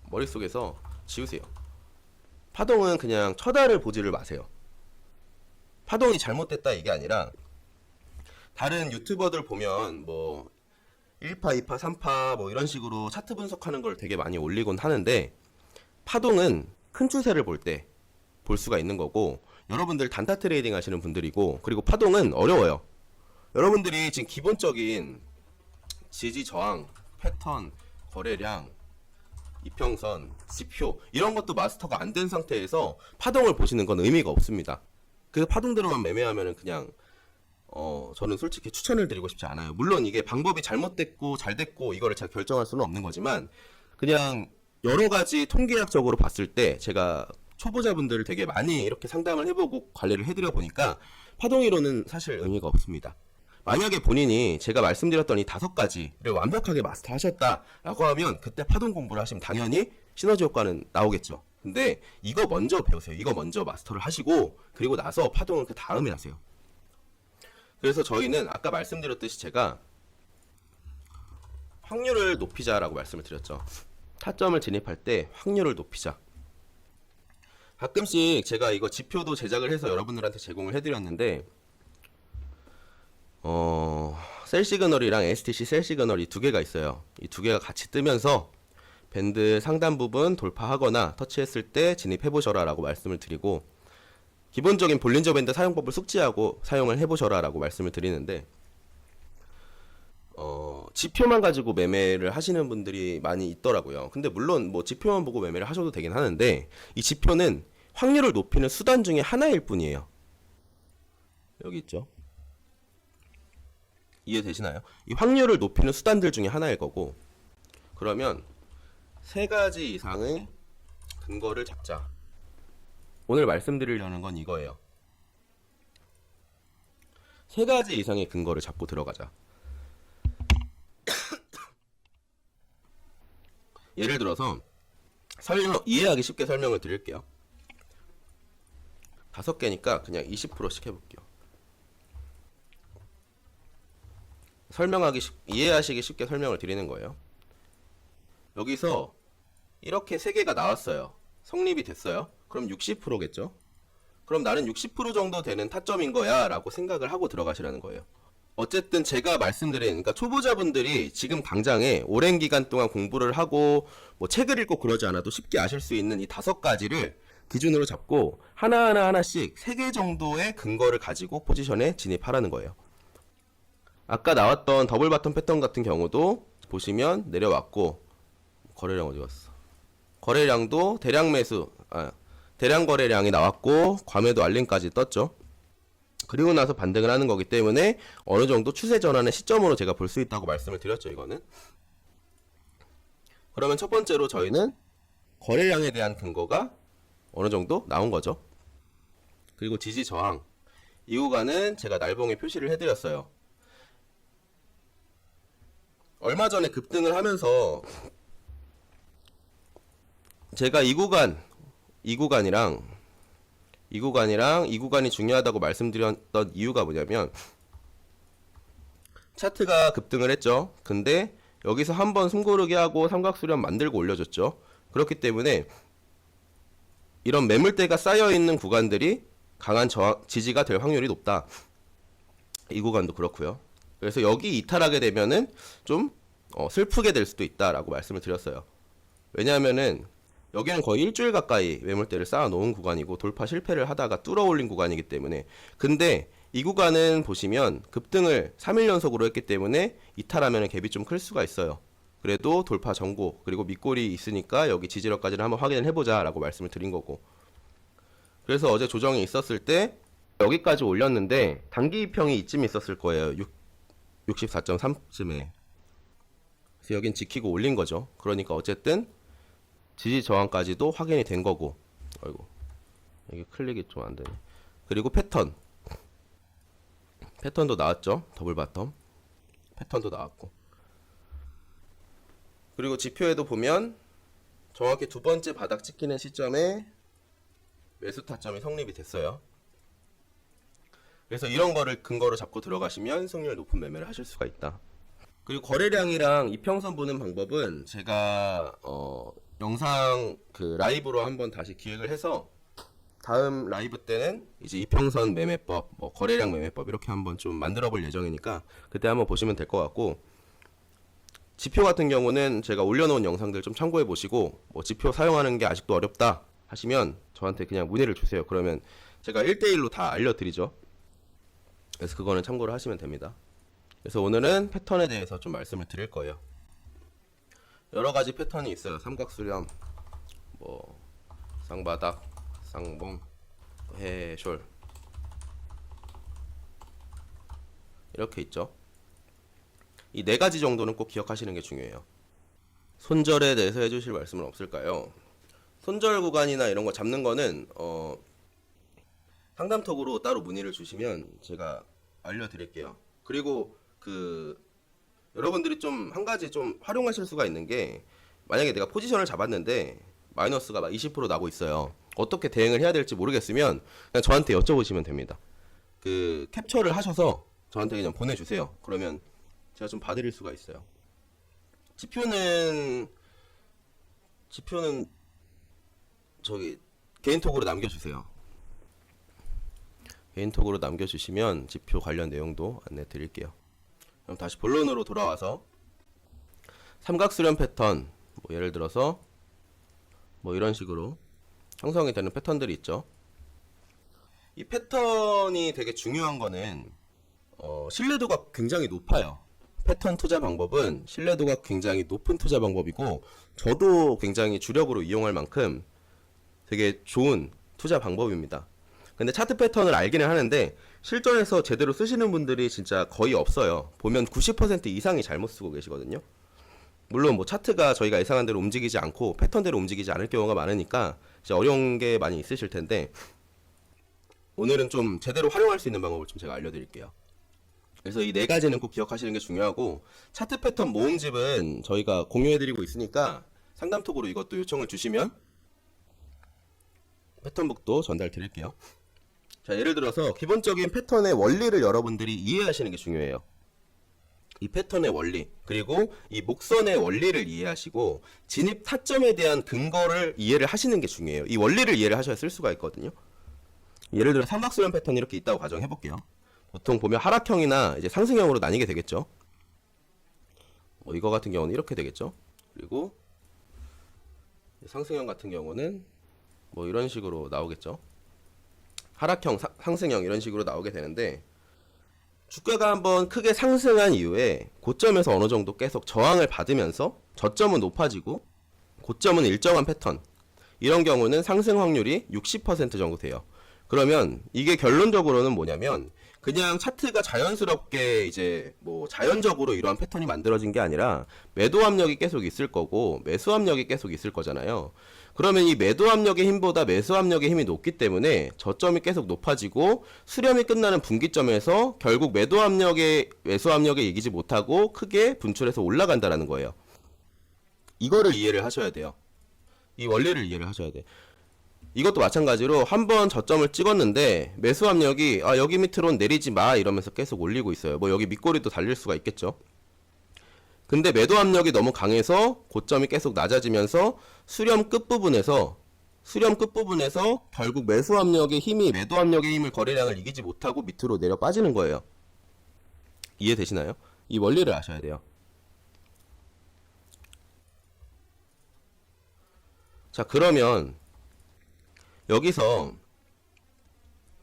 머릿속에서 지우세요. 파동은 그냥 쳐다를 보지를 마세요. 파동이 잘못됐다 이게 아니라, 다른 유튜버들 보면 뭐 1파, 2파, 3파 뭐 이런 식으로 차트 분석하는 걸 되게 많이 올리곤 하는데, 파동은 큰 추세를 볼 때 볼 수가 있는 거고, 여러분들 단타 트레이딩 하시는 분들이고, 그리고 파동은 어려워요. 여러분들이 지금 기본적인 지지 저항, 패턴, 거래량, 이평선, 지표 이런 것도 마스터가 안 된 상태에서 파동을 보시는 건 의미가 없습니다. 그래서 파동대로만 매매하면은 그냥 저는 솔직히 추천을 드리고 싶지 않아요. 물론 이게 방법이 잘못됐고 잘 됐고 이거를 제가 결정할 수는 없는 거지만, 그냥 여러 가지 통계학적으로 봤을 때 제가 초보자분들을 되게 많이 이렇게 상담을 해보고 관리를 해드려 보니까 파동이론은 사실 의미가 없습니다. 만약에 본인이 제가 말씀드렸던 이 5가지를 완벽하게 마스터하셨다라고 하면 그때 파동 공부를 하시면 당연히 시너지 효과는 나오겠죠. 근데 이거 먼저 배우세요. 이거 먼저 마스터를 하시고 그리고 나서 파동은 그 다음에 하세요. 그래서 저희는 아까 말씀드렸듯이 제가 확률을 높이자라고 말씀을 드렸죠. 타점을 진입할 때 확률을 높이자. 가끔씩 제가 이거 지표도 제작을 해서 여러분들한테 제공을 해드렸는데, 셀 시그널이랑 STC 셀 시그널 이 두 개가 있어요. 이 두 개가 같이 뜨면서 밴드 상단 부분 돌파하거나 터치했을 때 진입해보셔라 라고 말씀을 드리고, 기본적인 볼린저 밴드 사용법을 숙지하고 사용을 해보셔라 라고 말씀을 드리는데, 지표만 가지고 매매를 하시는 분들이 많이 있더라고요. 근데 물론 뭐 지표만 보고 매매를 하셔도 되긴 하는데, 이 지표는 확률을 높이는 수단 중에 하나일 뿐이에요. 여기 있죠. 이해되시나요? 이 확률을 높이는 수단들 중에 하나일 거고, 그러면 3가지 이상의 근거를 잡자. 오늘 말씀드리려는 건 이거예요. 3가지 이상의 근거를 잡고 들어가자. 예를 들어서 이해하기 쉽게 설명을 드릴게요. 5개니까 그냥 20%씩 해볼게요. 이해하시기 쉽게 설명을 드리는 거예요. 여기서 이렇게 3개가 나왔어요. 성립이 됐어요. 그럼 60%겠죠? 그럼 나는 60% 정도 되는 타점인 거야 라고 생각을 하고 들어가시라는 거예요. 어쨌든 제가 말씀드린, 그러니까 초보자분들이 지금 당장에 오랜 기간 동안 공부를 하고 뭐 책을 읽고 그러지 않아도 쉽게 아실 수 있는 이 5가지를 기준으로 잡고 하나씩 3개 정도의 근거를 가지고 포지션에 진입하라는 거예요. 아까 나왔던 더블 바텀 패턴 같은 경우도 보시면 내려왔고, 거래량 어디 갔어? 거래량도 대량 거래량이 나왔고 과매도 알림까지 떴죠. 그리고 나서 반등을 하는 거기 때문에 어느 정도 추세 전환의 시점으로 제가 볼 수 있다고 말씀을 드렸죠. 이거는. 그러면 첫 번째로 저희는 거래량에 대한 근거가 어느 정도 나온 거죠. 그리고 지지 저항, 이 구간은 제가 날봉에 표시를 해드렸어요. 얼마 전에 급등을 하면서 제가 이 구간이 중요하다고 말씀드렸던 이유가 뭐냐면, 차트가 급등을 했죠. 근데 여기서 한번 숨고르기 하고 삼각수렴 만들고 올려줬죠. 그렇기 때문에 이런 매물대가 쌓여있는 구간들이 강한 지지가 될 확률이 높다. 이 구간도 그렇고요. 그래서 여기 이탈하게 되면은 좀 슬프게 될 수도 있다라고 말씀을 드렸어요. 왜냐하면은 여기는 거의 일주일 가까이 매물대를 쌓아 놓은 구간이고 돌파 실패를 하다가 뚫어 올린 구간이기 때문에, 근데 이 구간은 보시면 급등을 3일 연속으로 했기 때문에 이탈하면 갭이 좀 클 수가 있어요. 그래도 돌파 전고 그리고 밑골이 있으니까 여기 지지력까지는 한번 확인을 해보자 라고 말씀을 드린 거고, 그래서 어제 조정이 있었을 때 여기까지 올렸는데 단기 이평이 이쯤 있었을 거예요. 64.3쯤에. 그래서 여긴 지키고 올린 거죠. 그러니까 어쨌든 지지 저항까지도 확인이 된 거고. 아이고, 이게 클릭이 좀 안 되네. 그리고 패턴도 나왔죠. 더블 바텀 패턴도 나왔고, 그리고 지표에도 보면 정확히 두 번째 바닥 찍히는 시점에 매수 타점이 성립이 됐어요. 그래서 이런 거를 근거로 잡고 들어가시면 승률 높은 매매를 하실 수가 있다. 그리고 거래량이랑 이평선 보는 방법은 제가 영상 그 라이브로 한번 다시 기획을 해서 다음 라이브 때는 이제 이평선 매매법, 뭐 거래량 매매법 이렇게 한번 좀 만들어 볼 예정이니까 그때 한번 보시면 될 것 같고, 지표 같은 경우는 제가 올려놓은 영상들 좀 참고해 보시고, 뭐 지표 사용하는 게 아직도 어렵다 하시면 저한테 그냥 문의를 주세요. 그러면 제가 1대1로 다 알려드리죠. 그래서 그거는 참고를 하시면 됩니다. 그래서 오늘은 패턴에 대해서 좀 말씀을 드릴 거예요. 여러 가지 패턴이 있어요. 삼각수렴, 뭐 쌍바닥, 쌍봉, 해숄 이렇게 있죠. 이 네 가지 정도는 꼭 기억하시는 게 중요해요. 손절에 대해서 해주실 말씀은 없을까요? 손절 구간이나 이런 거 잡는 거는 상담톡으로 따로 문의를 주시면 제가 알려드릴게요. 그리고 여러분들이 좀 한 가지 좀 활용하실 수가 있는 게, 만약에 내가 포지션을 잡았는데 마이너스가 막 20% 나고 있어요. 어떻게 대응을 해야 될지 모르겠으면 그냥 저한테 여쭤보시면 됩니다. 그 캡처를 하셔서 저한테 그냥 보내주세요. 그러면 제가 좀 봐드릴 수가 있어요. 지표는 저기 개인톡으로 남겨주세요. 개인톡으로 남겨주시면 지표 관련 내용도 안내 드릴게요. 그럼 다시 본론으로 돌아와서 삼각수렴 패턴, 뭐 예를 들어서 뭐 이런 식으로 형성이 되는 패턴들이 있죠. 이 패턴이 되게 중요한 거는 신뢰도가 굉장히 높아요. 패턴 투자 방법은 신뢰도가 굉장히 높은 투자 방법이고, 저도 굉장히 주력으로 이용할 만큼 되게 좋은 투자 방법입니다. 근데 차트 패턴을 알기는 하는데 실전에서 제대로 쓰시는 분들이 진짜 거의 없어요. 보면 90% 이상이 잘못 쓰고 계시거든요. 물론 뭐 차트가 저희가 예상한 대로 움직이지 않고 패턴대로 움직이지 않을 경우가 많으니까 이제 어려운 게 많이 있으실 텐데, 오늘은 좀 제대로 활용할 수 있는 방법을 좀 제가 알려드릴게요. 그래서 이 네 가지는 꼭 기억하시는 게 중요하고, 차트 패턴 모음집은 저희가 공유해드리고 있으니까 상담톡으로 이것도 요청을 주시면 패턴북도 전달 드릴게요. 자, 예를 들어서 기본적인 패턴의 원리를 여러분들이 이해하시는 게 중요해요. 이 패턴의 원리, 그리고 이 목선의 원리를 이해하시고 진입 타점에 대한 근거를 이해를 하시는 게 중요해요. 이 원리를 이해를 하셔야 쓸 수가 있거든요. 예를 들어 삼각수렴 패턴이 이렇게 있다고 가정해 볼게요. 보통 보면 하락형이나 이제 상승형으로 나뉘게 되겠죠. 뭐 이거 같은 경우는 이렇게 되겠죠. 그리고 상승형 같은 경우는 뭐 이런 식으로 나오겠죠. 하락형, 상승형 이런 식으로 나오게 되는데, 주가가 한번 크게 상승한 이후에 고점에서 어느 정도 계속 저항을 받으면서 저점은 높아지고 고점은 일정한 패턴, 이런 경우는 상승 확률이 60% 정도 돼요. 그러면 이게 결론적으로는 뭐냐면, 그냥 차트가 자연스럽게 이제 뭐 자연적으로 이러한 패턴이 만들어진 게 아니라 매도 압력이 계속 있을 거고 매수 압력이 계속 있을 거잖아요. 그러면 이 매도 압력의 힘보다 매수 압력의 힘이 높기 때문에 저점이 계속 높아지고 수렴이 끝나는 분기점에서 결국 매도 압력에 매수 압력에 이기지 못하고 크게 분출해서 올라간다라는 거예요. 이거를 이해를 하셔야 돼요. 이 원리를 이해를 하셔야 돼. 이것도 마찬가지로 한번 저점을 찍었는데 매수 압력이 여기 밑으로는 내리지 마 이러면서 계속 올리고 있어요. 뭐 여기 밑꼬리도 달릴 수가 있겠죠. 근데 매도 압력이 너무 강해서 고점이 계속 낮아지면서 수렴 끝부분에서 결국 매수 압력의 힘이 매도 압력의 힘을 거래량을 이기지 못하고 밑으로 내려 빠지는 거예요. 이해되시나요? 이 원리를 아셔야 돼요. 자, 그러면 여기서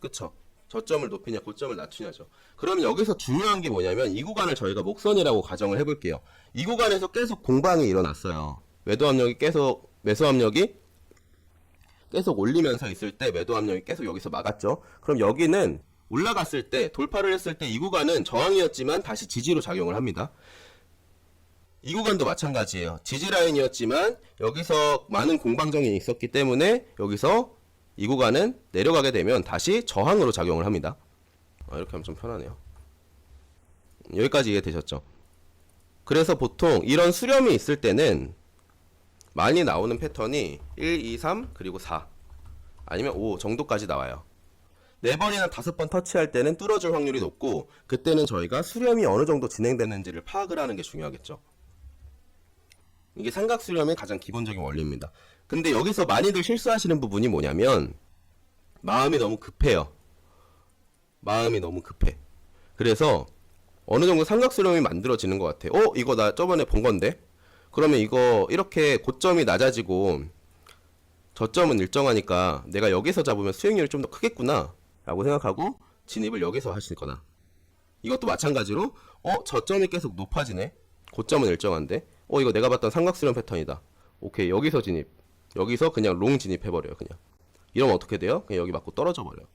그쵸? 저점을 높이냐 고점을 낮추냐죠. 그럼 여기서 중요한 게 뭐냐면 이 구간을 저희가 목선이라고 가정을 해볼게요. 이 구간에서 계속 공방이 일어났어요. 매도 압력이 계속 매수 압력이 계속 올리면서 있을 때 매도 압력이 계속 여기서 막았죠. 그럼 여기는 올라갔을 때 돌파를 했을 때 이 구간은 저항이었지만 다시 지지로 작용을 합니다. 이 구간도 마찬가지예요. 지지 라인이었지만 여기서 많은 공방정이 있었기 때문에 여기서 이 구간은 내려가게 되면 다시 저항으로 작용을 합니다. 이렇게 하면 좀 편하네요. 여기까지 이해되셨죠? 그래서 보통 이런 수렴이 있을 때는 많이 나오는 패턴이 1, 2, 3 그리고 4 아니면 5 정도까지 나와요. 4번이나 5번 터치할 때는 뚫어줄 확률이 높고 그때는 저희가 수렴이 어느 정도 진행되는지를 파악을 하는 게 중요하겠죠. 이게 삼각 수렴의 가장 기본적인 원리입니다. 근데 여기서 많이들 실수하시는 부분이 뭐냐면 마음이 너무 급해요. 마음이 너무 급해. 그래서 어느 정도 삼각 수렴이 만들어지는 것 같아요. 이거 나 저번에 본 건데? 그러면 이거 이렇게 고점이 낮아지고 저점은 일정하니까 내가 여기서 잡으면 수익률이 좀 더 크겠구나 라고 생각하고 진입을 여기서 하실 거나, 이것도 마찬가지로 저점이 계속 높아지네, 고점은 일정한데 이거 내가 봤던 삼각수렴 패턴이다, 오케이 여기서 진입, 여기서 그냥 롱 진입해버려요. 그냥 이러면 어떻게 돼요? 그냥 여기 맞고 떨어져 버려요.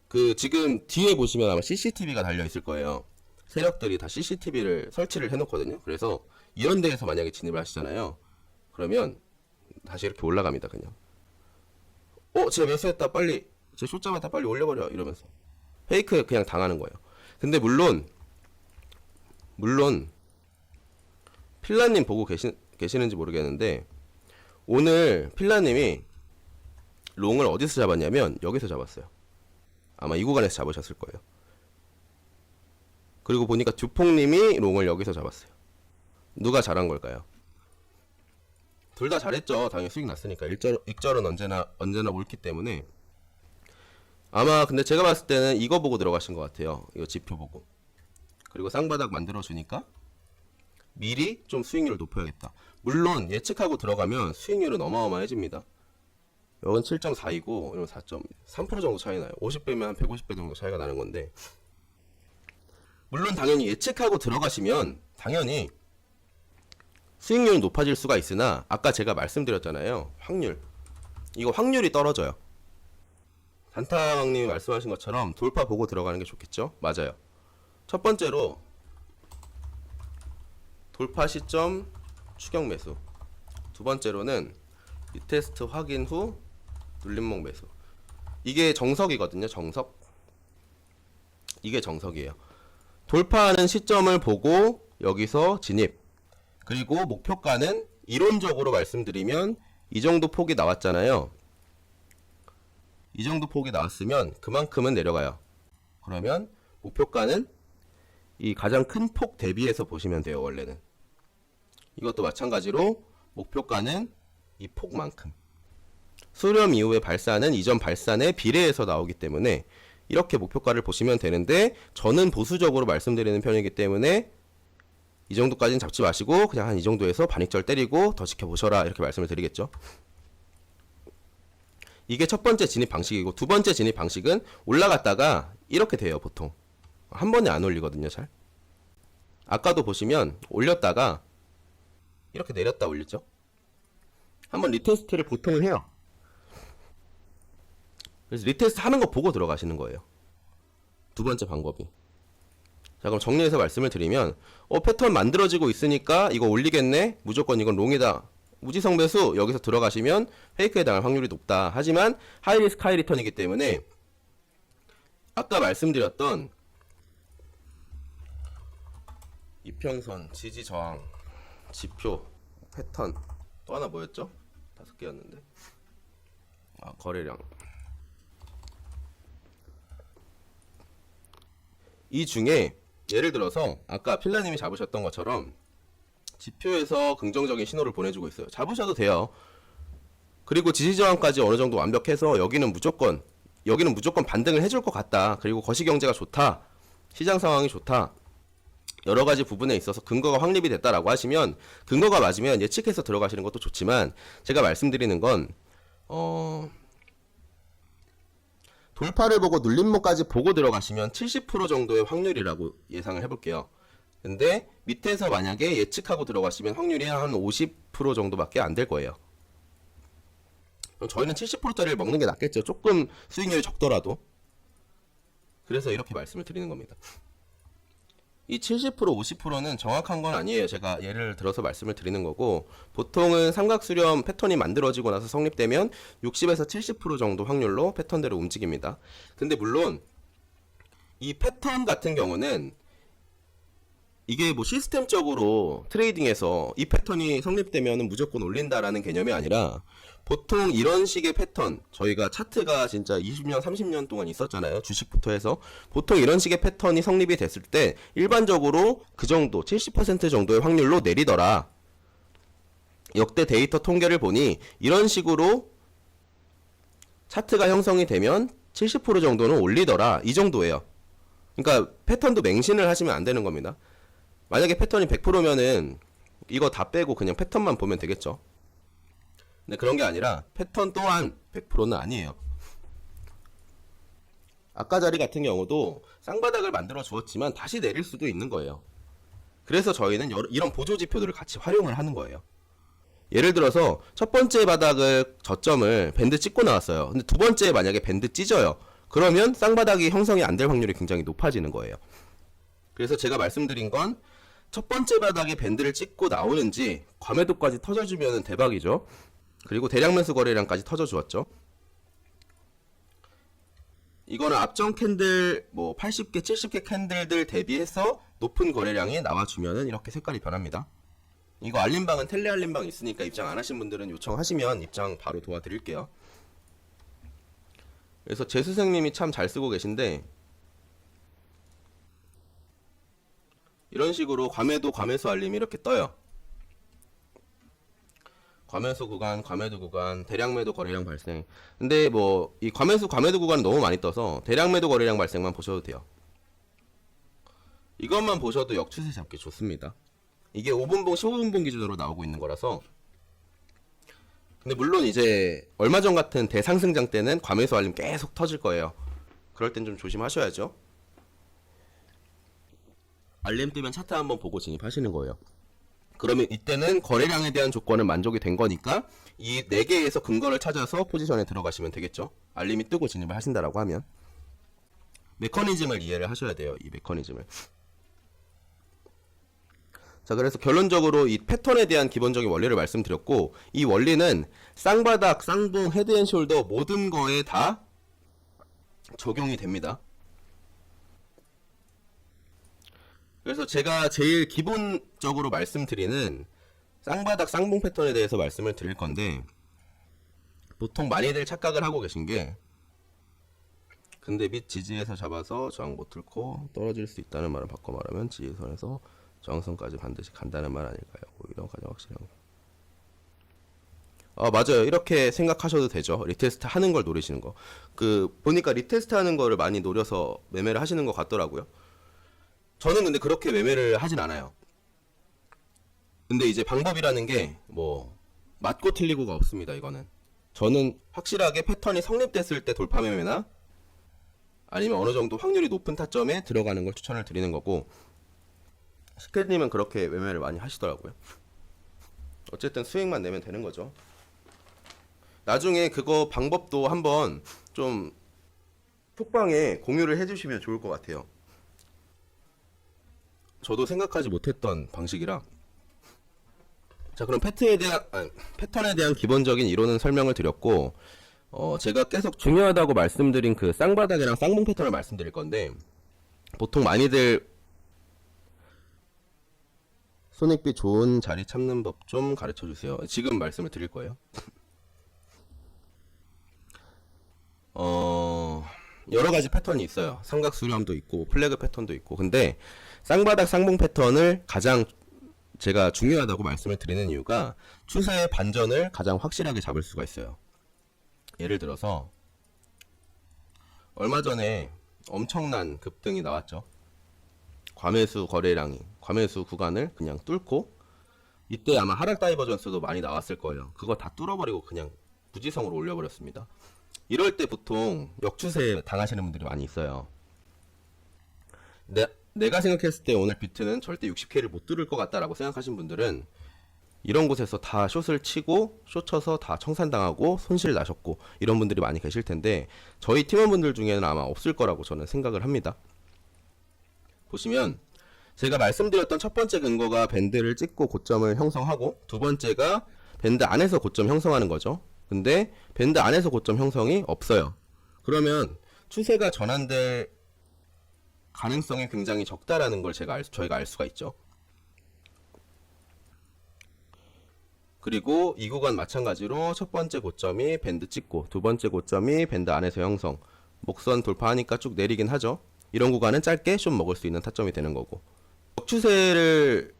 그 지금 뒤에 보시면 아마 CCTV가 달려 있을 거예요. 세력들이 다 CCTV를 설치를 해놓거든요. 그래서 이런 데에서 만약에 진입을 하시잖아요. 그러면 다시 이렇게 올라갑니다. 그냥 제가 매수했다, 빨리 제 숏 잡았다, 빨리 올려버려, 이러면서 페이크 그냥 당하는 거예요. 근데 물론 필라님 보고 계시는지 모르겠는데 오늘 필라님이 롱을 어디서 잡았냐면 여기서 잡았어요. 아마 이 구간에서 잡으셨을 거예요. 그리고 보니까 듀퐁님이 롱을 여기서 잡았어요. 누가 잘한 걸까요? 둘 다 잘했죠. 당연히 수익 났으니까. 익절은 언제나 옳기 때문에. 아마 근데 제가 봤을 때는 이거 보고 들어가신 것 같아요. 이거 지표 보고. 그리고 쌍바닥 만들어주니까 미리 좀 수익률을 높여야겠다. 물론 예측하고 들어가면 수익률은 어마어마해집니다. 여긴 7.4이고 이건 4.3% 정도 차이 나요. 50배면 한 150배 정도 차이가 나는 건데, 물론 당연히 예측하고 들어가시면 당연히 수익률은 높아질 수가 있으나 아까 제가 말씀드렸잖아요. 이거 확률이 떨어져요. 단타왕님이 말씀하신 것처럼 돌파 보고 들어가는 게 좋겠죠? 맞아요. 첫 번째로 돌파 시점 추격 매수, 두 번째로는 리테스트 확인 후 눌림목 매수. 이게 정석이거든요. 정석. 이게 정석이에요. 돌파하는 시점을 보고 여기서 진입, 그리고 목표가는 이론적으로 말씀드리면 이 정도 폭이 나왔잖아요. 이 정도 폭이 나왔으면 그만큼은 내려가요. 그러면 목표가는 이 가장 큰 폭 대비해서 보시면 돼요. 원래는 이것도 마찬가지로 목표가는 이 폭만큼, 수렴 이후에 발산은 이전 발산에 비례해서 나오기 때문에 이렇게 목표가를 보시면 되는데, 저는 보수적으로 말씀드리는 편이기 때문에 이 정도까지는 잡지 마시고 그냥 한 이 정도에서 반익절 때리고 더 지켜보셔라, 이렇게 말씀을 드리겠죠. 이게 첫 번째 진입 방식이고, 두 번째 진입 방식은 올라갔다가 이렇게 돼요. 보통 한 번에 안 올리거든요. 잘. 아까도 보시면 올렸다가 이렇게 내렸다 올리죠. 한번 리테스트를 보통은 해요. 그래서 리테스트 하는 거 보고 들어가시는 거예요. 두 번째 방법이. 자, 그럼 정리해서 말씀을 드리면 패턴 만들어지고 있으니까 이거 올리겠네, 무조건 이건 롱이다, 무지성 매수, 여기서 들어가시면 페이크에 당할 확률이 높다. 하지만 하이리스크 하이리턴이기 때문에 아까 말씀드렸던 이평선, 지지 저항, 지표, 패턴, 또 하나 뭐였죠? 5개였는데 거래량, 이 중에 예를 들어서 아까 필라님이 잡으셨던 것처럼 지표에서 긍정적인 신호를 보내주고 있어요. 잡으셔도 돼요. 그리고 지지저항까지 어느 정도 완벽해서 여기는 무조건 반등을 해줄 것 같다, 그리고 거시경제가 좋다, 시장 상황이 좋다, 여러 가지 부분에 있어서 근거가 확립이 됐다라고 하시면 근거가 맞으면 예측해서 들어가시는 것도 좋지만 제가 말씀드리는 건 돌파를 보고 눌림목까지 보고 들어가시면 70% 정도의 확률이라고 예상을 해볼게요. 근데 밑에서 만약에 예측하고 들어가시면 확률이 한 50% 정도밖에 안 될 거예요. 그럼 저희는 70%짜리를 먹는 게 낫겠죠. 조금 수익률이 적더라도. 그래서 이렇게 말씀을 드리는 겁니다. 이 70%, 50%는 정확한 건 아니에요. 제가 예를 들어서 말씀을 드리는 거고, 보통은 삼각수렴 패턴이 만들어지고 나서 성립되면 60에서 70% 정도 확률로 패턴대로 움직입니다. 근데 물론 이 패턴 같은 경우는 이게 뭐 시스템적으로 트레이딩에서 이 패턴이 성립되면 무조건 올린다라는 개념이 아니라 보통 이런 식의 패턴, 저희가 차트가 진짜 20년, 30년 동안 있었잖아요. 주식부터 해서. 보통 이런 식의 패턴이 성립이 됐을 때 일반적으로 그 정도, 70% 정도의 확률로 내리더라. 역대 데이터 통계를 보니 이런 식으로 차트가 형성이 되면 70% 정도는 올리더라. 이 정도예요. 그러니까 패턴도 맹신을 하시면 안 되는 겁니다. 만약에 패턴이 100%면은 이거 다 빼고 그냥 패턴만 보면 되겠죠. 근데 그런 게 아니라 패턴 또한 100%는 아니에요. 아까 자리 같은 경우도 쌍바닥을 만들어 주었지만 다시 내릴 수도 있는 거예요. 그래서 저희는 이런 보조 지표들을 같이 활용을 하는 거예요. 예를 들어서 첫 번째 바닥을 저점을 밴드 찍고 나왔어요. 근데 두 번째에 만약에 밴드 찢어요. 그러면 쌍바닥이 형성이 안 될 확률이 굉장히 높아지는 거예요. 그래서 제가 말씀드린 건 첫 번째 바닥에 밴드를 찍고 나오는지 과매도까지 터져주면 대박이죠. 그리고 대량 매수 거래량까지 터져주었죠. 이거는 앞전 캔들 뭐 80개, 70개 캔들들 대비해서 높은 거래량이 나와주면은 이렇게 색깔이 변합니다. 이거 알림방은 텔레 알림방 있으니까 입장 안 하신 분들은 요청하시면 입장 바로 도와드릴게요. 그래서 재수생님이 참 잘 쓰고 계신데 이런 식으로 과매도, 과매수 알림이 이렇게 떠요. 과매수 구간, 과매도 구간, 대량 매도 거래량 발생. 근데 뭐 이 과매수, 과매도 구간은 너무 많이 떠서 대량 매도 거래량 발생만 보셔도 돼요. 이것만 보셔도 역추세 잡기 좋습니다. 이게 5분봉, 15분봉 기준으로 나오고 있는 거라서. 근데 물론 이제 얼마 전 같은 대상승장 때는 과매수 알림 계속 터질 거예요. 그럴 땐 좀 조심하셔야죠. 알림 뜨면 차트 한번 보고 진입하시는 거예요. 그러면 이때는 거래량에 대한 조건은 만족이 된 거니까 이 4개에서 근거를 찾아서 포지션에 들어가시면 되겠죠. 알림이 뜨고 진입을 하신다라고 하면 메커니즘을 이해를 하셔야 돼요. 이 메커니즘을. 자, 그래서 결론적으로 이 패턴에 대한 기본적인 원리를 말씀드렸고, 이 원리는 쌍바닥, 쌍봉, 헤드앤숄더 모든 거에 다 적용이 됩니다. 그래서 제가 제일 기본적으로 말씀드리는 쌍바닥, 쌍봉 패턴에 대해서 말씀을 드릴 건데, 보통 많이들 착각을 하고 계신 게 근데 밑 지지에서 잡아서 저항 못 뚫고 떨어질 수 있다는 말을 바꿔 말하면 지지선에서 저항선까지 반드시 간다는 말 아닐까요? 오히려 가장 확실한 거. 맞아요. 이렇게 생각하셔도 되죠. 리테스트 하는 걸 노리시는 거. 보니까 리테스트 하는 거를 많이 노려서 매매를 하시는 것 같더라고요. 저는 근데 그렇게 매매를 하진 않아요. 근데 이제 방법이라는 게 뭐 맞고 틀리고가 없습니다. 이거는 저는 확실하게 패턴이 성립됐을 때 돌파 매매나 아니면 어느 정도 확률이 높은 타점에 들어가는 걸 추천을 드리는 거고, 스캣님은 그렇게 매매를 많이 하시더라고요. 어쨌든 수익만 내면 되는 거죠. 나중에 그거 방법도 한번 좀 톡방에 공유를 해주시면 좋을 것 같아요. 저도 생각하지 못했던 방식이라. 자, 그럼 패턴에 대한 기본적인 이론은 설명을 드렸고, 제가 계속 중요하다고 말씀드린 그 쌍바닥이랑 쌍봉 패턴을 말씀드릴 건데, 보통 많이들 손익비 좋은 자리 참는 법 좀 가르쳐 주세요. 지금 말씀을 드릴 거예요. 여러 가지 패턴이 있어요. 삼각 수렴도 있고 플래그 패턴도 있고. 근데 쌍바닥 쌍봉 패턴을 가장 제가 중요하다고 말씀을 드리는 이유가 추세의 반전을 가장 확실하게 잡을 수가 있어요. 예를 들어서 얼마 전에 엄청난 급등이 나왔죠. 과매수 거래량이 과매수 구간을 그냥 뚫고, 이때 아마 하락 다이버전스도 많이 나왔을 거예요. 그거 다 뚫어버리고 그냥 무지성으로 올려버렸습니다. 이럴 때 보통 역추세 당하시는 분들이 많이 있어요. 내가 생각했을 때 오늘 비트는 절대 60K를 못 뚫을 것 같다라고 생각하신 분들은 이런 곳에서 다 숏을 치고 숏 쳐서 다 청산당하고 손실 나셨고 이런 분들이 많이 계실 텐데, 저희 팀원분들 중에는 아마 없을 거라고 저는 생각을 합니다. 보시면 제가 말씀드렸던 첫 번째 근거가 밴드를 찍고 고점을 형성하고, 두 번째가 밴드 안에서 고점 형성하는 거죠. 근데 밴드 안에서 고점 형성이 없어요. 그러면 추세가 전환될 가능성이 굉장히 적다라는 걸 저희가 알 수가 있죠. 그리고 이 구간 마찬가지로 첫 번째 고점이 밴드 찍고 두 번째 고점이 밴드 안에서 형성, 목선 돌파하니까 쭉 내리긴 하죠. 이런 구간은 짧게 숏 먹을 수 있는 타점이 되는 거고, 추세를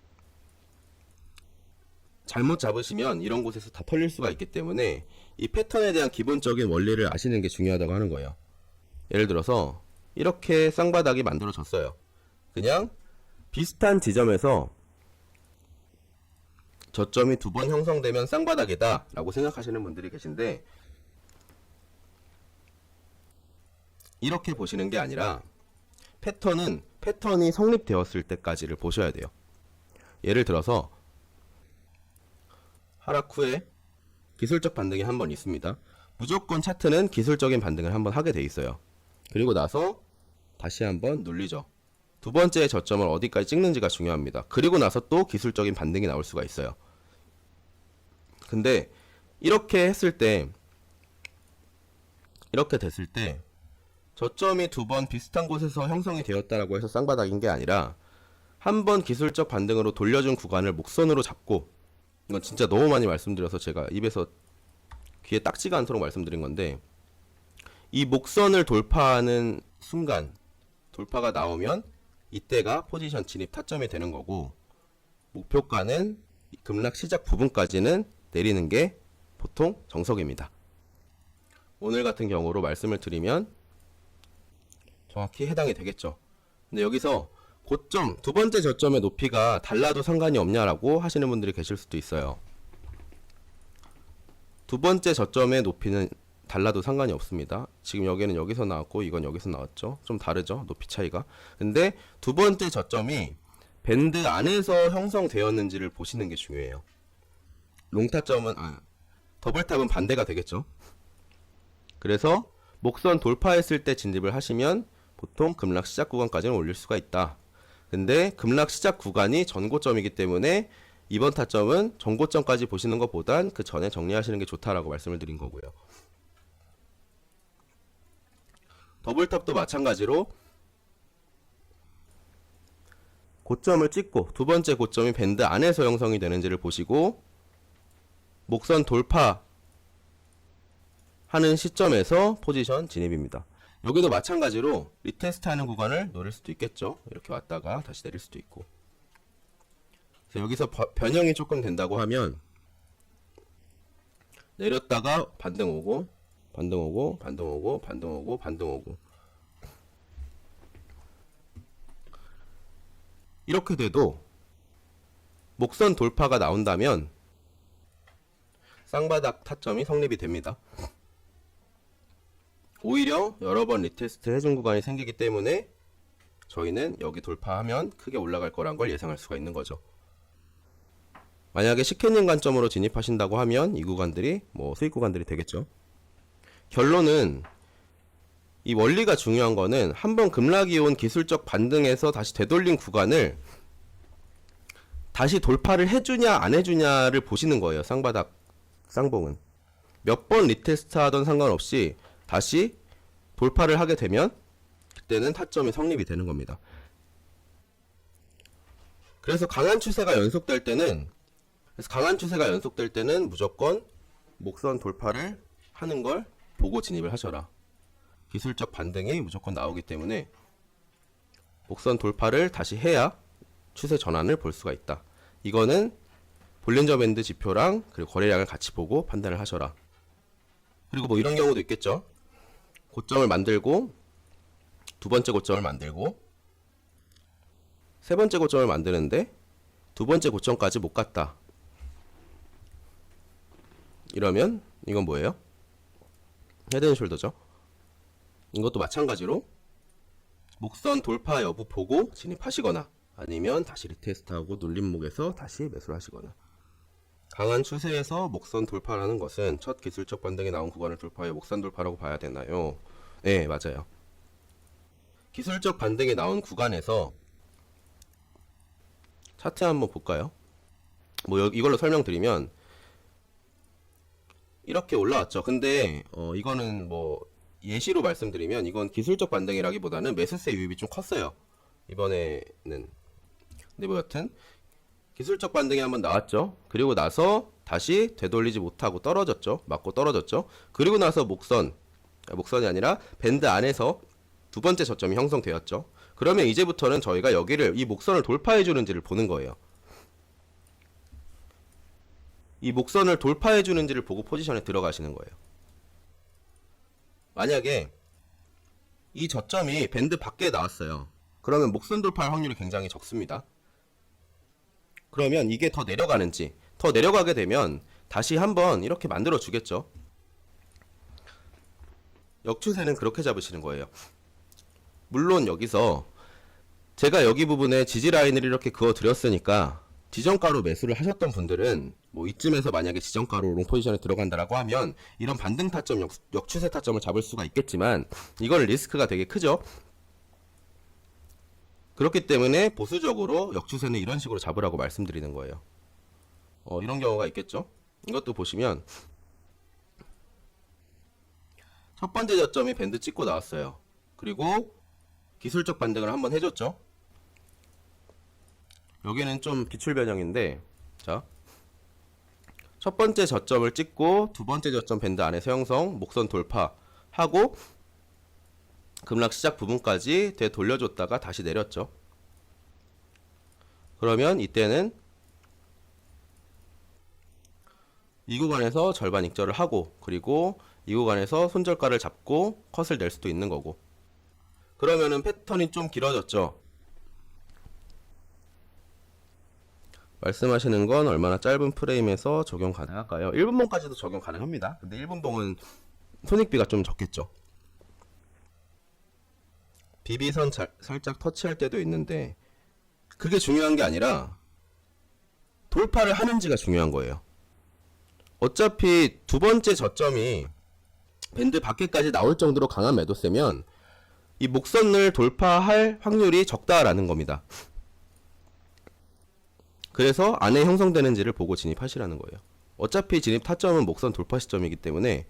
잘못 잡으시면 이런 곳에서 다 털릴 수가 있기 때문에 이 패턴에 대한 기본적인 원리를 아시는 게 중요하다고 하는 거예요. 예를 들어서 이렇게 쌍바닥이 만들어졌어요. 그냥 비슷한 지점에서 저점이 두 번 형성되면 쌍바닥이다 라고 생각하시는 분들이 계신데, 이렇게 보시는 게 아니라 패턴이 성립되었을 때까지를 보셔야 돼요. 예를 들어서 하락 후에 기술적 반등이 한 번 있습니다. 무조건 차트는 기술적인 반등을 한번 하게 돼 있어요. 그리고 나서 다시 한번 눌리죠. 두 번째 저점을 어디까지 찍는지가 중요합니다. 그리고 나서 또 기술적인 반등이 나올 수가 있어요. 근데 이렇게 했을 때, 이렇게 됐을 때 저점이 두 번 비슷한 곳에서 형성이 되었다라고 해서 쌍바닥인 게 아니라, 한 번 기술적 반등으로 돌려준 구간을 목선으로 잡고, 이건 진짜 너무 많이 말씀드려서 제가 입에서 귀에 딱지가 않도록 말씀드린 건데, 이 목선을 돌파하는 순간 돌파가 나오면 이때가 포지션 진입 타점이 되는 거고, 목표가는 급락 시작 부분까지는 내리는 게 보통 정석입니다. 오늘 같은 경우로 말씀을 드리면 정확히 해당이 되겠죠. 근데 여기서 고점, 두 번째 저점의 높이가 달라도 상관이 없냐라고 하시는 분들이 계실 수도 있어요. 두 번째 저점의 높이는 달라도 상관이 없습니다. 지금 여기는 여기서 나왔고 이건 여기서 나왔죠. 좀 다르죠, 높이 차이가. 근데 두 번째 저점이 밴드 안에서 형성되었는지를 보시는 게 중요해요. 롱타점은 더블탑은 반대가 되겠죠. 그래서 목선 돌파했을 때 진입을 하시면 보통 급락 시작 구간까지는 올릴 수가 있다. 근데 급락 시작 구간이 전고점이기 때문에 이번 타점은 전고점까지 보시는 것보단 그 전에 정리하시는 게 좋다라고 말씀을 드린 거고요. 더블탑도 마찬가지로 고점을 찍고 두 번째 고점이 밴드 안에서 형성이 되는지를 보시고, 목선 돌파 하는 시점에서 포지션 진입입니다. 여기도 마찬가지로 리테스트 하는 구간을 노릴 수도 있겠죠. 이렇게 왔다가 다시 내릴 수도 있고. 그래서 여기서 변형이 조금 된다고 하면 내렸다가 반등 오고 반등 오고 반등 오고 반등 오고 반등 오고, 이렇게 돼도 목선 돌파가 나온다면 쌍바닥 타점이 성립이 됩니다. 오히려 여러 번 리테스트 해준 구간이 생기기 때문에 저희는 여기 돌파하면 크게 올라갈 거란 걸 예상할 수가 있는 거죠. 만약에 시캐닝 관점으로 진입하신다고 하면 이 구간들이 수익 구간들이 되겠죠. 결론은 이 원리가 중요한 거는 한번 급락이 온 기술적 반등에서 다시 되돌린 구간을 다시 돌파를 해주냐 안 해주냐를 보시는 거예요. 쌍바닥 쌍봉은 몇 번 리테스트 하던 상관없이 다시 돌파를 하게 되면 그때는 타점이 성립이 되는 겁니다. 그래서 강한 추세가 연속될 때는 무조건 목선 돌파를 하는 걸 보고 진입을 하셔라. 기술적 반등이 무조건 나오기 때문에 목선 돌파를 다시 해야 추세 전환을 볼 수가 있다. 이거는 볼린저 밴드 지표랑 그리고 거래량을 같이 보고 판단을 하셔라. 그리고 이런 경우도 있겠죠. 고점을 만들고 두 번째 고점을 만들고 세 번째 고점을 만드는데 두 번째 고점까지 못 갔다. 이러면 이건 뭐예요? 헤드앤숄더죠. 이것도 마찬가지로 목선 돌파 여부 보고 진입하시거나 아니면 다시 리테스트하고 눌림목에서 다시 매수를 하시거나. 강한 추세에서 목선 돌파라는 것은 첫 기술적 반등이 나온 구간을 돌파해 목선 돌파라고 봐야 되나요? 네, 맞아요. 기술적 반등이 나온 구간에서 차트 한번 볼까요? 이걸로 설명드리면 이렇게 올라왔죠. 근데 이거는 예시로 말씀드리면 이건 기술적 반등이라기보다는 매수세 유입이 좀 컸어요. 이번에는. 근데 여튼 기술적 반등이 한번 나왔죠. 그리고 나서 다시 되돌리지 못하고 떨어졌죠. 맞고 떨어졌죠. 그리고 나서 목선이 아니라 밴드 안에서 두 번째 저점이 형성되었죠. 그러면 이제부터는 저희가 여기를 이 목선을 돌파해 주는지를 보는 거예요. 이 목선을 돌파해 주는지를 보고 포지션에 들어가시는 거예요. 만약에 이 저점이 밴드 밖에 나왔어요. 그러면 목선 돌파할 확률이 굉장히 적습니다. 그러면 이게 더 내려가는지, 더 내려가게 되면 다시 한번 이렇게 만들어 주겠죠. 역추세는 그렇게 잡으시는 거예요. 물론 여기서 제가 여기 부분에 지지 라인을 이렇게 그어 드렸으니까 지정가로 매수를 하셨던 분들은 이쯤에서 만약에 지정가로 롱 포지션에 들어간다라고 하면 이런 반등 타점, 역추세 타점을 잡을 수가 있겠지만 이건 리스크가 되게 크죠. 그렇기 때문에 보수적으로 역추세는 이런 식으로 잡으라고 말씀드리는 거예요. 이런 경우가 있겠죠. 이것도 보시면 첫 번째 저점이 밴드 찍고 나왔어요. 그리고 기술적 반등을 한번 해줬죠. 여기는 좀 기출 변형인데, 자, 첫 번째 저점을 찍고 두 번째 저점 밴드 안에서 형성, 목선 돌파하고 급락 시작 부분까지 되돌려줬다가 다시 내렸죠. 그러면 이때는 이 구간에서 절반 익절을 하고, 그리고 이 구간에서 손절가를 잡고 컷을 낼 수도 있는 거고. 그러면은 패턴이 좀 길어졌죠. 말씀하시는 건 얼마나 짧은 프레임에서 적용 가능할까요? 1분봉까지도 적용 가능합니다. 근데 1분봉은 손익비가 좀 적겠죠. BB선 살짝 터치할 때도 있는데 그게 중요한 게 아니라 돌파를 하는지가 중요한 거예요. 어차피 두 번째 저점이 밴드 밖에까지 나올 정도로 강한 매도세면 이 목선을 돌파할 확률이 적다라는 겁니다. 그래서 안에 형성되는지를 보고 진입하시라는 거예요. 어차피 진입 타점은 목선 돌파 시점이기 때문에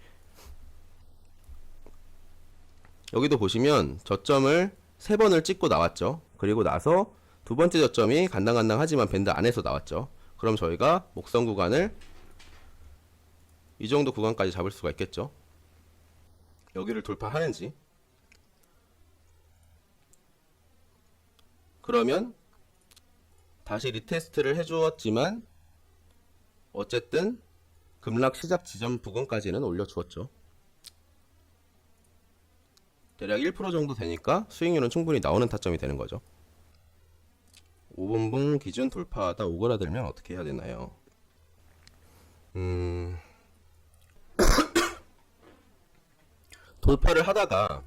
여기도 보시면 저점을 3번을 찍고 나왔죠. 그리고 나서 두 번째 저점이 간당간당하지만 밴드 안에서 나왔죠. 그럼 저희가 목선 구간을 이 정도 구간까지 잡을 수가 있겠죠. 여기를 돌파하는지. 그러면 다시 리테스트를 해주었지만 어쨌든 급락 시작 지점 부근까지는 올려주었죠. 대략 1% 정도 되니까 수익률은 충분히 나오는 타점이 되는 거죠. 5분봉 기준 돌파하다 오그라들면 어떻게 해야 되나요? 돌파를 하다가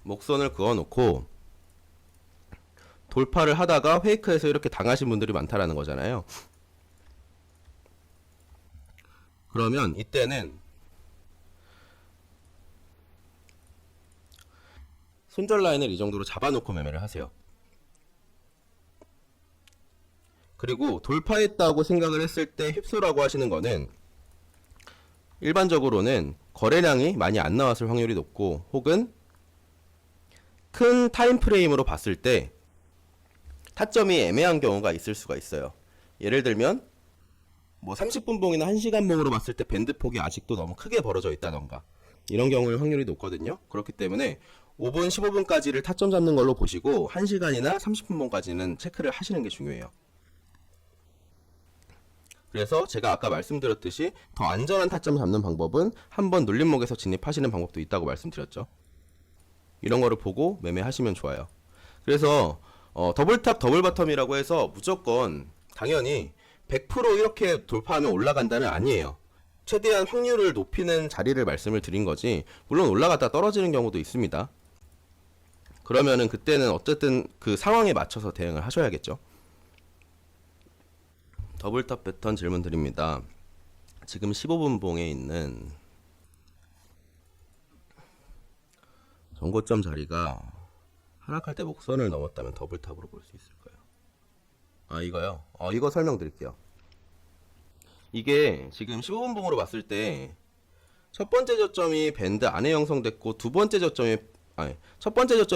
목선을 그어놓고 돌파를 하다가 페이크에서 이렇게 당하신 분들이 많다라는 거잖아요. 그러면 이때는 손절 라인을 이 정도로 잡아놓고 매매를 하세요. 그리고 돌파했다고 생각을 했을 때 휩소라고 하시는 거는 일반적으로는 거래량이 많이 안 나왔을 확률이 높고 혹은 큰 타임 프레임으로 봤을 때 타점이 애매한 경우가 있을 수가 있어요. 예를 들면 30분봉이나 1시간봉으로 봤을 때 밴드폭이 아직도 너무 크게 벌어져 있다던가 이런 경우의 확률이 높거든요. 그렇기 때문에 5분, 15분까지를 타점 잡는 걸로 보시고 1시간이나 30분봉까지는 체크를 하시는 게 중요해요. 그래서 제가 아까 말씀드렸듯이 더 안전한 타점 잡는 방법은 한번 눌림목에서 진입하시는 방법도 있다고 말씀드렸죠. 이런 거를 보고 매매하시면 좋아요. 그래서 더블탑 더블바텀이라고 해서 무조건 당연히 100% 이렇게 돌파하면 올라간다는 아니에요. 최대한 확률을 높이는 자리를 말씀을 드린 거지, 물론 올라갔다 떨어지는 경우도 있습니다. 그러면은 그때는 어쨌든 그 상황에 맞춰서 대응을 하셔야겠죠. 더블탑 패턴 질문 드립니다. 지금 15분 봉에 있는 전고점 자리가 하락할 때 목선을 넘었다면 더블탑으로 볼 수 있을까요? 이거요? 이거 설명드릴게요. 이게 지금 15분 봉으로 봤을 때 첫 번째 저점이 밴드 안에 형성됐고 첫 번째 저점이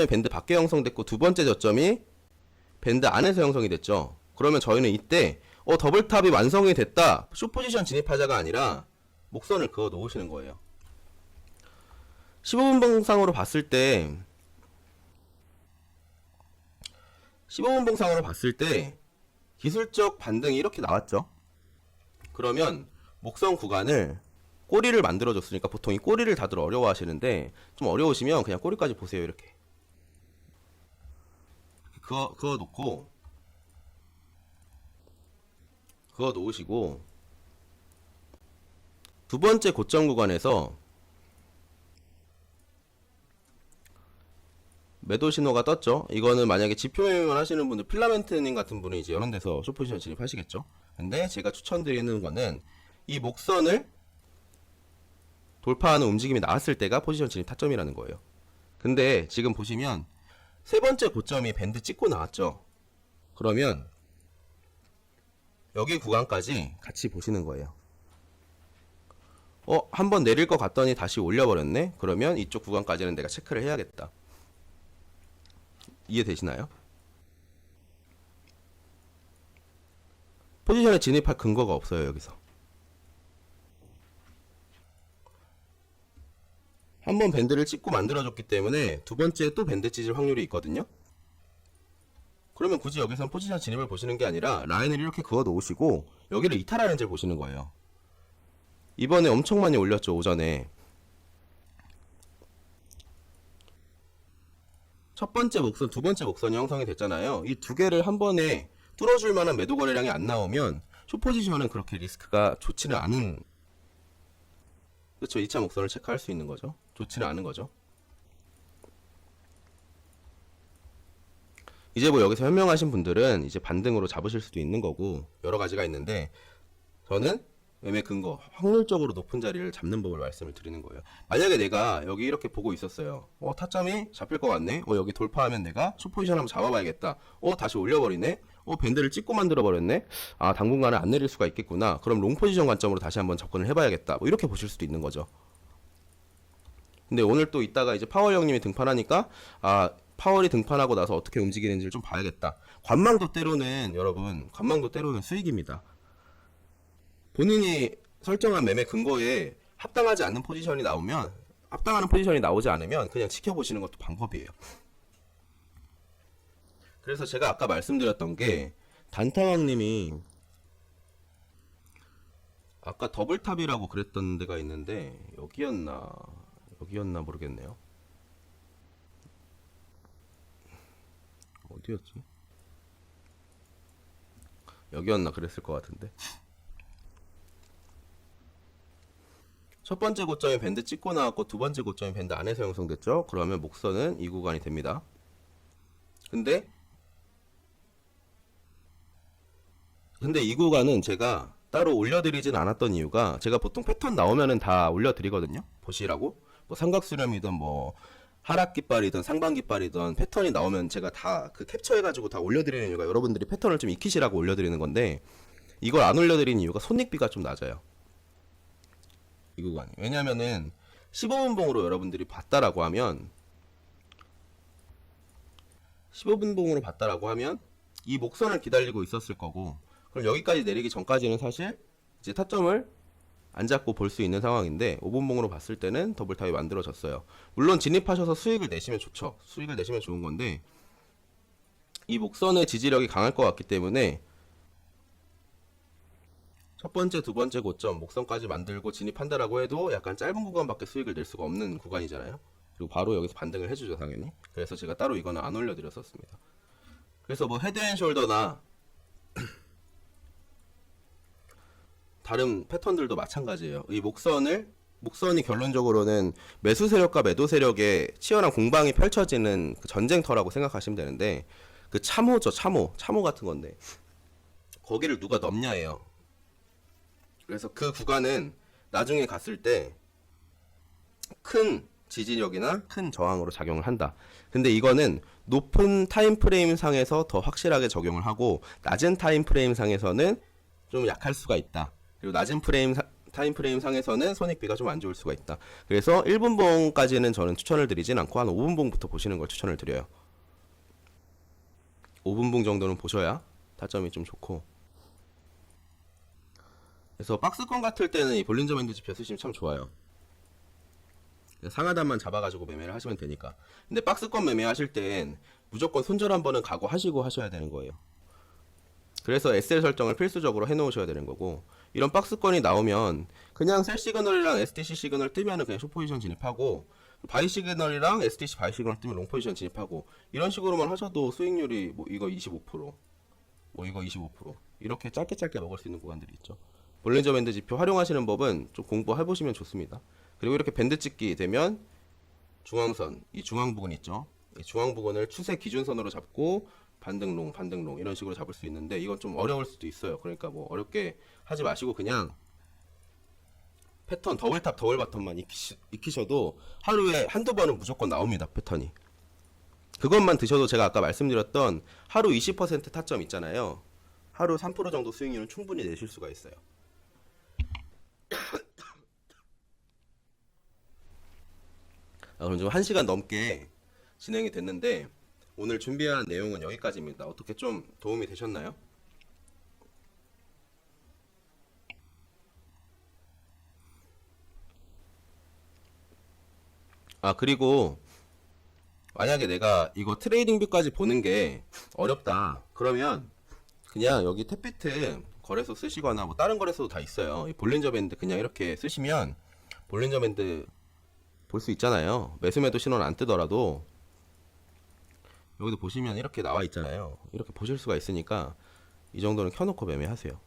밴드 밖에 형성됐고 두 번째 저점이 밴드 안에서 형성이 됐죠. 그러면 저희는 이때 더블탑이 완성이 됐다, 숏포지션 진입하자가 아니라 목선을 그어 놓으시는 거예요. 15분 봉상으로 봤을 때 15분 봉상으로 봤을 때 기술적 반등이 이렇게 나왔죠. 그러면 목선 구간을 꼬리를 만들어줬으니까 보통 이 꼬리를 다들 어려워 하시는데, 좀 어려우시면 그냥 꼬리까지 보세요. 이렇게 그어 놓으시고 두 번째 고점 구간에서 매도 신호가 떴죠. 이거는 만약에 지표 매매만 하시는 분들, 필라멘트님 같은 분은 이제 이런 데서 숏포지션 진입하시겠죠. 근데 제가 추천드리는 거는 이 목선을 돌파하는 움직임이 나왔을 때가 포지션 진입 타점이라는 거예요. 근데 지금 보시면 세 번째 고점이 밴드 찍고 나왔죠. 그러면 여기 구간까지 같이 보시는 거예요. 한번 내릴 것 같더니 다시 올려버렸네? 그러면 이쪽 구간까지는 내가 체크를 해야겠다. 이해되시나요? 포지션에 진입할 근거가 없어요. 여기서 한번 밴드를 찍고 만들어줬기 때문에 두 번째 또 밴드 찢을 확률이 있거든요. 그러면 굳이 여기선 포지션 진입을 보시는 게 아니라 라인을 이렇게 그어 놓으시고 여기를 이탈하는지를 보시는 거예요. 이번에 엄청 많이 올렸죠. 오전에 첫 번째 목선, 두 번째 목선이 형성이 됐잖아요. 이 두 개를 한 번에 뚫어줄 만한 매도 거래량이 안 나오면 숏 포지션은 그렇게 리스크가 좋지는 않은, 그렇죠. 2차 목선을 체크할 수 있는 거죠. 좋지는 않은 거죠. 이제 뭐 여기서 현명하신 분들은 이제 반등으로 잡으실 수도 있는 거고 여러 가지가 있는데, 저는 매매 근거, 확률적으로 높은 자리를 잡는 법을 말씀을 드리는 거예요. 만약에 내가 여기 이렇게 보고 있었어요. 타점이 잡힐 것 같네. 여기 돌파하면 내가 숏포지션 한번 잡아봐야겠다. 다시 올려버리네. 밴드를 찍고 만들어버렸네. 당분간은 안 내릴 수가 있겠구나. 그럼 롱포지션 관점으로 다시 한번 접근을 해봐야겠다. 뭐 이렇게 보실 수도 있는 거죠. 근데 오늘 또 이따가 이제 파월 형님이 등판하니까 파월이 등판하고 나서 어떻게 움직이는지를 좀 봐야겠다. 관망도 때로는 수익입니다. 본인이 설정한 매매 근거에 합당하지 않는 포지션이 나오면, 합당하는 포지션이 나오지 않으면 그냥 지켜보시는 것도 방법이에요. 그래서 제가 아까 말씀드렸던 게, 단타왕님이 아까 더블탑이라고 그랬던 데가 있는데 여기였나 모르겠네요. 어디였지? 여기였나 그랬을 것 같은데, 첫 번째 고점이 밴드 찍고 나왔고 두 번째 고점이 밴드 안에서 형성됐죠. 그러면 목선은 이 구간이 됩니다. 근데 이 구간은 제가 따로 올려드리진 않았던 이유가, 제가 보통 패턴 나오면은 다 올려드리거든요. 보시라고. 뭐 삼각수렴이든 뭐 하락깃발이든 상반깃발이든 패턴이 나오면 제가 다 그 캡처해가지고 다 올려드리는 이유가, 여러분들이 패턴을 좀 익히시라고 올려드리는 건데, 이걸 안 올려드리는 이유가 손익비가 좀 낮아요. 이 구간이. 왜냐면은 15분 봉으로 여러분들이 봤다라고 하면, 15분 봉으로 봤다라고 하면 이 목선을 기다리고 있었을 거고, 그럼 여기까지 내리기 전까지는 사실 이제 타점을 안 잡고 볼 수 있는 상황인데, 5분 봉으로 봤을 때는 더블탑이 만들어졌어요. 물론 진입하셔서 수익을 내시면 좋죠. 수익을 내시면 좋은 건데, 이 목선의 지지력이 강할 것 같기 때문에 첫 번째, 두 번째 고점 목선까지 만들고 진입한다라고 해도 약간 짧은 구간밖에 수익을 낼 수가 없는 구간이잖아요. 그리고 바로 여기서 반등을 해주죠, 당연히. 그래서 제가 따로 이거는 안 올려드렸었습니다. 그래서 뭐 헤드앤숄더나 다른 패턴들도 마찬가지예요. 이 목선이 결론적으로는 매수 세력과 매도 세력의 치열한 공방이 펼쳐지는 그 전쟁터라고 생각하시면 되는데, 그 참호죠. 참호 같은 건데 거기를 누가 넘냐예요. 그래서 그 구간은 나중에 갔을 때 큰 지지력이나 큰 저항으로 작용을 한다. 근데 이거는 높은 타임프레임 상에서 더 확실하게 적용을 하고, 낮은 타임프레임 상에서는 좀 약할 수가 있다. 그리고 낮은 타임프레임 상에서는 손익비가 좀 안 좋을 수가 있다. 그래서 1분봉까지는 저는 추천을 드리진 않고 한 5분봉부터 보시는 걸 추천을 드려요. 5분봉 정도는 보셔야 타점이 좀 좋고. 그래서 박스권 같을 때는 이 볼린저 밴드 지표 쓰시면 참 좋아요. 상하단만 잡아가지고 매매를 하시면 되니까. 근데 박스권 매매하실 땐 무조건 손절 한 번은 각오하시고 하셔야 되는 거예요. 그래서 SL 설정을 필수적으로 해놓으셔야 되는 거고, 이런 박스권이 나오면 그냥 셀 시그널이랑 STC 시그널 뜨면은 그냥 숏 포지션 진입하고, 바이 시그널이랑 STC 바이 시그널 뜨면 롱 포지션 진입하고, 이런 식으로만 하셔도 수익률이 뭐 이거 25%, 뭐 이거 25% 이렇게 짧게 먹을 수 있는 구간들이 있죠. 볼린저 밴드 지표 활용하시는 법은 좀 공부해보시면 좋습니다. 그리고 이렇게 밴드 찍기 되면 중앙선, 이 중앙 부분 있죠. 이 중앙 부분을 추세 기준선으로 잡고 반등롱 이런 식으로 잡을 수 있는데, 이건 좀 어려울 수도 있어요. 그러니까 뭐 어렵게 하지 마시고 그냥 패턴 더블탑 더블바텀만 익히셔도 하루에 한두 번은 무조건 나옵니다. 패턴이. 그것만 드셔도 제가 아까 말씀드렸던 하루 20% 타점 있잖아요. 하루 3% 정도 수익률은 충분히 내실 수가 있어요. 그럼 지금 1시간 넘게 진행이 됐는데, 오늘 준비한 내용은 여기까지입니다. 어떻게 좀 도움이 되셨나요? 그리고 만약에 내가 이거 트레이딩 뷰까지 보는 게 어렵다 그러면 그냥 여기 탭비트 거래소 쓰시거나 뭐 다른 거래소도 다 있어요. 이 볼린저 밴드 그냥 이렇게 쓰시면 볼린저 밴드 볼 수 있잖아요. 매수 매도 신호는 안 뜨더라도 여기도 보시면 이렇게 나와 있잖아요. 이렇게 보실 수가 있으니까 이 정도는 켜놓고 매매하세요.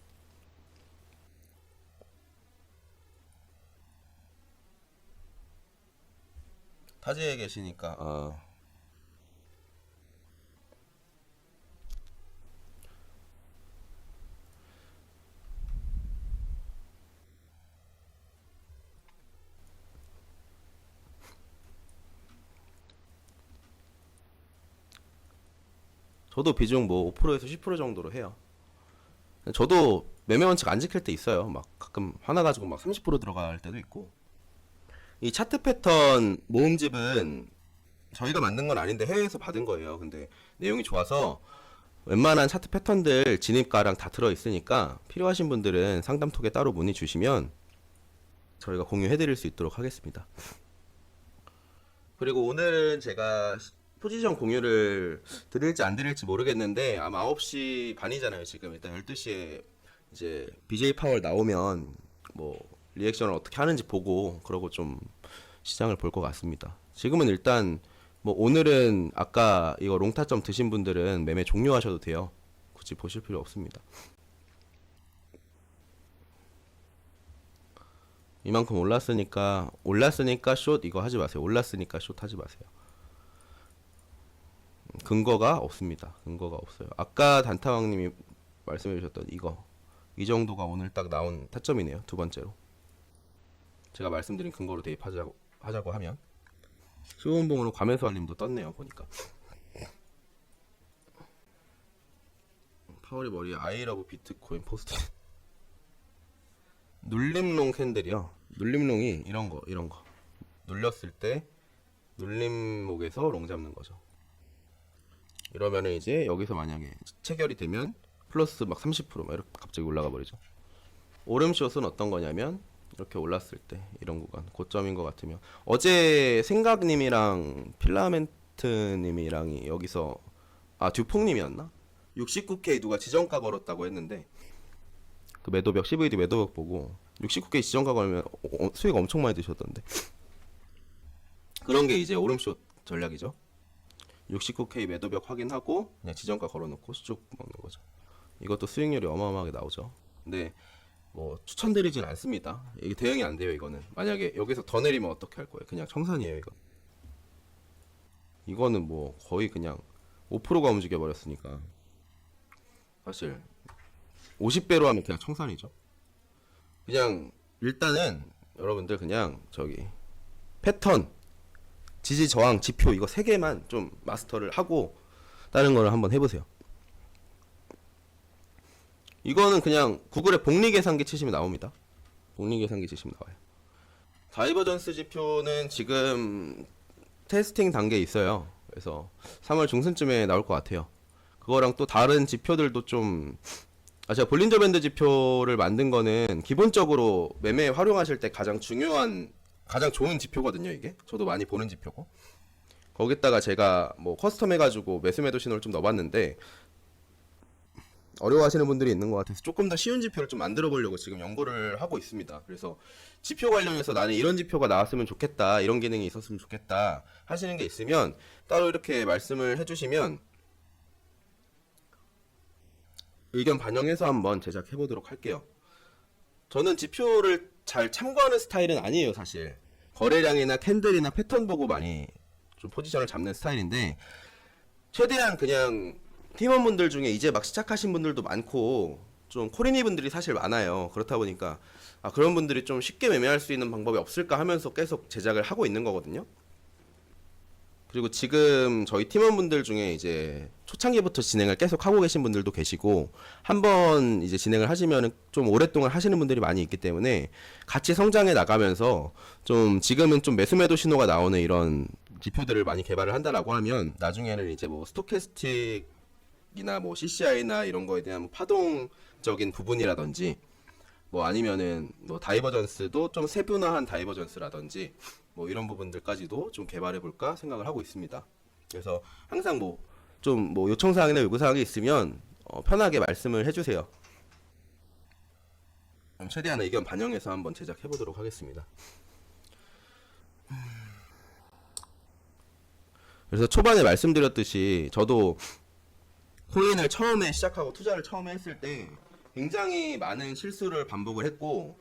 타지에 계시니까 저도 비중 뭐 5%에서 10% 정도로 해요. 저도 매매 원칙 안 지킬 때 있어요. 막 가끔 화나가지고 막 30% 들어갈 때도 있고. 이 차트 패턴 모음집은 저희가 만든 건 아닌데 해외에서 받은 거예요. 근데 내용이 좋아서 웬만한 차트 패턴들 진입가랑 다 들어있으니까 필요하신 분들은 상담톡에 따로 문의 주시면 저희가 공유해드릴 수 있도록 하겠습니다. 그리고 오늘은 제가 포지션 공유를 드릴지 안 드릴지 모르겠는데, 아마 9시 반이잖아요 지금. 일단 12시에 이제 BJ 파월 나오면 뭐 리액션을 어떻게 하는지 보고 그러고 좀 시장을 볼 것 같습니다. 지금은 일단 뭐 오늘은 아까 이거 롱타점 드신 분들은 매매 종료하셔도 돼요. 굳이 보실 필요 없습니다. 이만큼 올랐으니까 숏 이거 하지 마세요. 올랐으니까 숏 하지 마세요. 근거가 없습니다. 근거가 없어요. 아까 단타왕님이 말씀해 주셨던 이 정도가 오늘 딱 나온 타점이네요. 두 번째로 제가 말씀드린 근거로 대입하자고 하면 15분봉으로 과매수알림도 떴네요. 보니까 파월이 머리에 아이러브 비트코인 포스트 눌림롱 캔들이요. 눌림롱이 이런 거 눌렸을 때 눌림목에서 롱 잡는 거죠. 이러면은 이제 여기서 만약에 체결이 되면 플러스 막 30%막 이렇게 갑자기 올라가 버리죠. 오름숏은 어떤 거냐면 이렇게 올랐을 때 이런 구간 고점인 것 같으면, 어제 생각님이랑 필라멘트님이랑이 여기서 듀퐁님이었나? 69K 누가 지정가 걸었다고 했는데, 그 매도벽 CVD 매도벽 보고 69K 지정가 걸면 수익 엄청 많이 드셨던데. 그런 게 이제 오름숏 전략이죠. 69K 매도벽 확인하고 그냥 지정가 걸어놓고 쭉 먹는 거죠. 이것도 수익률이 어마어마하게 나오죠. 근데 뭐 추천드리진 않습니다. 이게 대응이 안 돼요. 이거는 만약에 여기서 더 내리면 어떻게 할 거예요? 그냥 청산이에요. 이거는 뭐 거의 그냥 5%가 움직여 버렸으니까 사실 50배로 하면 그냥 청산이죠. 그냥 일단은 여러분들 그냥 저기 패턴, 지지 저항, 지표 이거 3개만 좀 마스터를 하고 다른 거를 한번 해보세요. 이거는 그냥 구글에 복리계산기 치시면 나옵니다. 복리계산기 치시면 나와요. 다이버전스 지표는 지금 테스팅 단계에 있어요. 그래서 3월 중순쯤에 나올 것 같아요. 그거랑 또 다른 지표들도 좀 제가 볼린저 밴드 지표를 만든 거는 기본적으로 매매에 활용하실 때 가장 중요한 가장 좋은 지표거든요. 이게 저도 많이 보는 지표고 거기다가 제가 뭐 커스텀 해가지고 매수 매도 신호를 좀 넣어봤는데 어려워하시는 분들이 있는 것 같아서 조금 더 쉬운 지표를 좀 만들어 보려고 지금 연구를 하고 있습니다. 그래서 지표 관련해서 나는 이런 지표가 나왔으면 좋겠다, 이런 기능이 있었으면 좋겠다 하시는 게 있으면 따로 이렇게 말씀을 해주시면 의견 반영해서 한번 제작해 보도록 할게요. 저는 지표를 잘 참고하는 스타일은 아니에요. 사실 거래량이나 캔들이나 패턴 보고 많이 좀 포지션을 잡는 스타일인데 최대한 그냥 팀원분들 중에 이제 막 시작하신 분들도 많고 좀 코리니 분들이 사실 많아요. 그렇다 보니까 그런 분들이 좀 쉽게 매매할 수 있는 방법이 없을까 하면서 계속 제작을 하고 있는 거거든요. 그리고 지금 저희 팀원분들 중에 이제 초창기부터 진행을 계속 하고 계신 분들도 계시고 한번 이제 진행을 하시면 좀 오랫동안 하시는 분들이 많이 있기 때문에 같이 성장해 나가면서 좀 지금은 좀 매수 매도 신호가 나오는 이런 지표들을 많이 개발을 한다라고 하면 나중에는 이제 뭐 스토캐스틱이나 뭐 CCI나 이런 거에 대한 뭐 파동적인 부분이라든지 뭐 아니면은 뭐 다이버전스도 좀 세분화한 다이버전스라든지 뭐 이런 부분들까지도 좀 개발해 볼까 생각을 하고 있습니다. 그래서 항상 뭐 좀 뭐 요청사항이나 요구사항이 있으면 편하게 말씀을 해주세요. 최대한 의견 반영해서 한번 제작해 보도록 하겠습니다. 그래서 초반에 말씀드렸듯이 저도 코인을 처음에 시작하고 투자를 처음에 했을 때 굉장히 많은 실수를 반복을 했고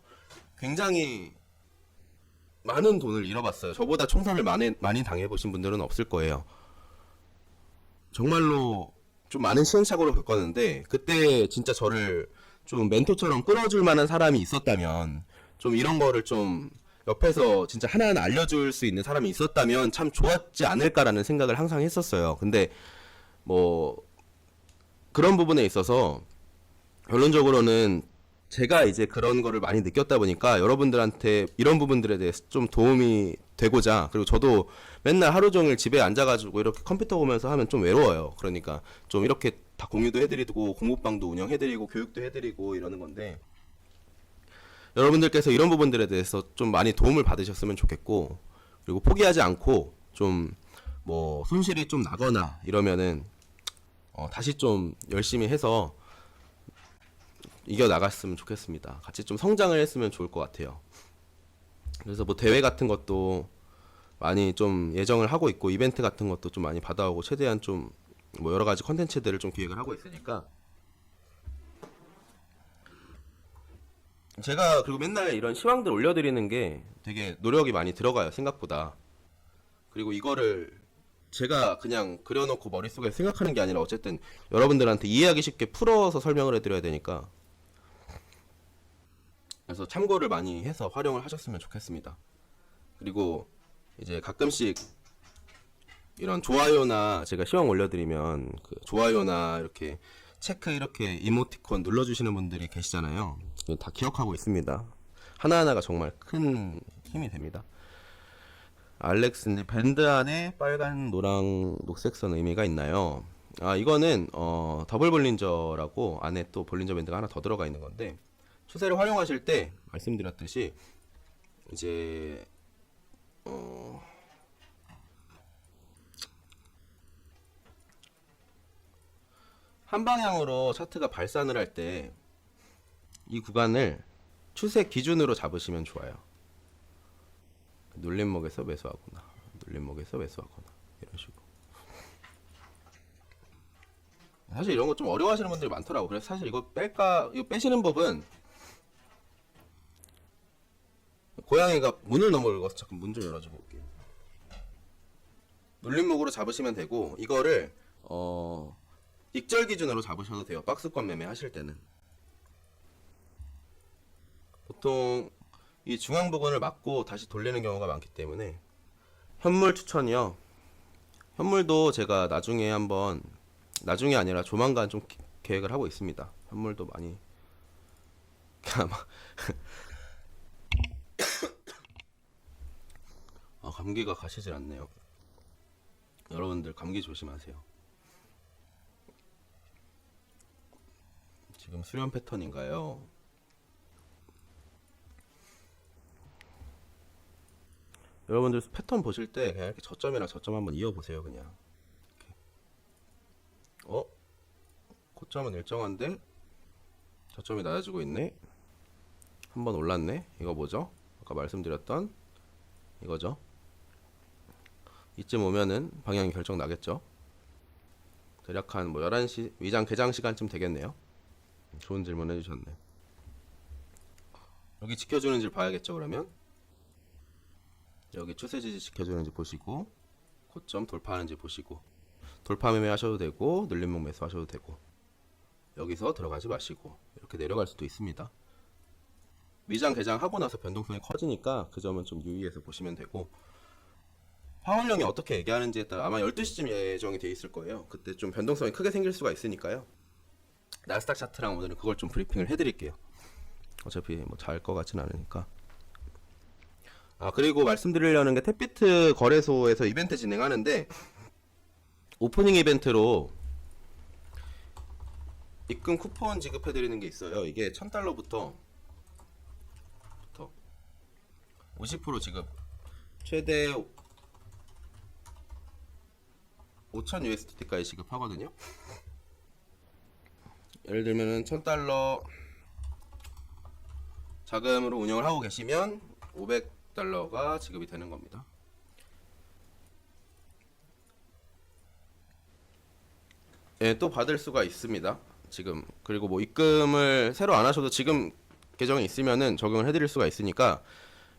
굉장히 많은 돈을 잃어봤어요. 저보다 총선을 많이 당해보신 분들은 없을 거예요. 정말로 좀 많은 시행착오를 겪었는데 그때 진짜 저를 좀 멘토처럼 끌어줄 만한 사람이 있었다면 좀 이런 거를 좀 옆에서 진짜 하나하나 알려줄 수 있는 사람이 있었다면 참 좋았지 않을까라는 생각을 항상 했었어요. 근데 뭐 그런 부분에 있어서 결론적으로는 제가 이제 그런 거를 많이 느꼈다 보니까 여러분들한테 이런 부분들에 대해서 좀 도움이 되고자, 그리고 저도 맨날 하루 종일 집에 앉아가지고 이렇게 컴퓨터 보면서 하면 좀 외로워요. 그러니까 좀 이렇게 다 공유도 해드리고 공부방도 운영해드리고 교육도 해드리고 이러는 건데 여러분들께서 이런 부분들에 대해서 좀 많이 도움을 받으셨으면 좋겠고, 그리고 포기하지 않고 좀 뭐 손실이 좀 나거나 이러면은 다시 좀 열심히 해서 이겨 나갔으면 좋겠습니다. 같이 좀 성장을 했으면 좋을 것 같아요. 그래서 뭐 대회 같은 것도 많이 좀 예정을 하고 있고 이벤트 같은 것도 좀 많이 받아오고 최대한 좀 뭐 여러 가지 컨텐츠들을 좀 기획을 하고 있으니까 제가 그리고 맨날 이런 시황들 올려드리는 게 되게 노력이 많이 들어가요, 생각보다. 그리고 이거를 제가 그냥 그려놓고 머릿속에 생각하는 게 아니라 어쨌든 여러분들한테 이해하기 쉽게 풀어서 설명을 해드려야 되니까 그래서 참고를 많이 해서 활용을 하셨으면 좋겠습니다. 그리고 이제 가끔씩 이런 좋아요나 제가 시황 올려드리면 그 좋아요나 이렇게 체크 이렇게 이모티콘 눌러주시는 분들이 계시잖아요. 다 기억하고 있습니다. 하나하나가 정말 큰 힘이 됩니다. 알렉스님, 밴드 안에 빨간, 노랑, 녹색 선 의미가 있나요? 이거는 더블 볼린저라고 안에 또 볼린저 밴드가 하나 더 들어가 있는 건데 추세를 활용하실 때 말씀드렸듯이 이제 한 방향으로 차트가 발산을 할 때 이 구간을 추세 기준으로 잡으시면 좋아요. 눌림목에서 매수하거나 눌림목에서 매수하거나 이런 식으로. 사실 이런 거 좀 어려워하시는 분들이 많더라고. 그래서 사실 이거 뺄까, 이거 빼시는 법은, 고양이가 문을 너무 긁어서 잠깐 문 좀 열어줘 볼게요. 눌림목으로 잡으시면 되고, 이거를 익절 기준으로 잡으셔도 돼요. 박스권 매매 하실 때는. 보통 이 중앙 부분을 막고 다시 돌리는 경우가 많기 때문에. 현물 추천이요. 현물도 제가 나중에 한번, 나중에 아니라 조만간 좀 계획을 하고 있습니다. 현물도 많이 아마 감기가 가시질 않네요. 여러분들 감기 조심하세요. 지금 수면 패턴인가요? 여러분들 패턴 보실 때 그냥 이렇게 저점이랑 저점 한번 이어보세요. 그냥 이렇게. 고점은 일정한데 저점이 낮아지고 있네. 한번 올랐네. 이거 뭐죠? 아까 말씀드렸던 이거죠. 이쯤 오면은 방향이 결정 나겠죠. 대략 한 뭐 11시 위장 개장 시간쯤 되겠네요. 좋은 질문 해주셨네. 여기 지켜주는지 봐야겠죠. 그러면 여기 추세 지지 지켜주는지 보시고, 고점 돌파하는지 보시고, 돌파 매매 하셔도 되고 눌림목 매수 하셔도 되고, 여기서 들어가지 마시고 이렇게 내려갈 수도 있습니다. 위장 개장 하고 나서 변동성이 커지니까 그 점은 좀 유의해서 보시면 되고, 파월령이 어떻게 얘기하는지에 따라 아마 12시쯤 예정이 돼 있을 거예요. 그때 좀 변동성이 크게 생길 수가 있으니까요. 나스닥 차트랑 오늘은 그걸 좀 브리핑을 해드릴게요. 어차피 뭐 잘 것 같진 않으니까. 그리고 말씀드리려는 게 탭비트 거래소에서 이벤트 진행하는데, 오프닝 이벤트로 입금 쿠폰 지급해드리는 게 있어요. 이게 1000달러부터 50% 지급, 최대 5000 USDT까지 지급하거든요. 예를 들면은 1000달러 자금으로 운영을 하고 계시면 500달러가 지급이 되는 겁니다. 예, 또 받을 수가 있습니다. 지금. 그리고 뭐 입금을 새로 안 하셔도 지금 계정이 있으면은 적용을 해드릴 수가 있으니까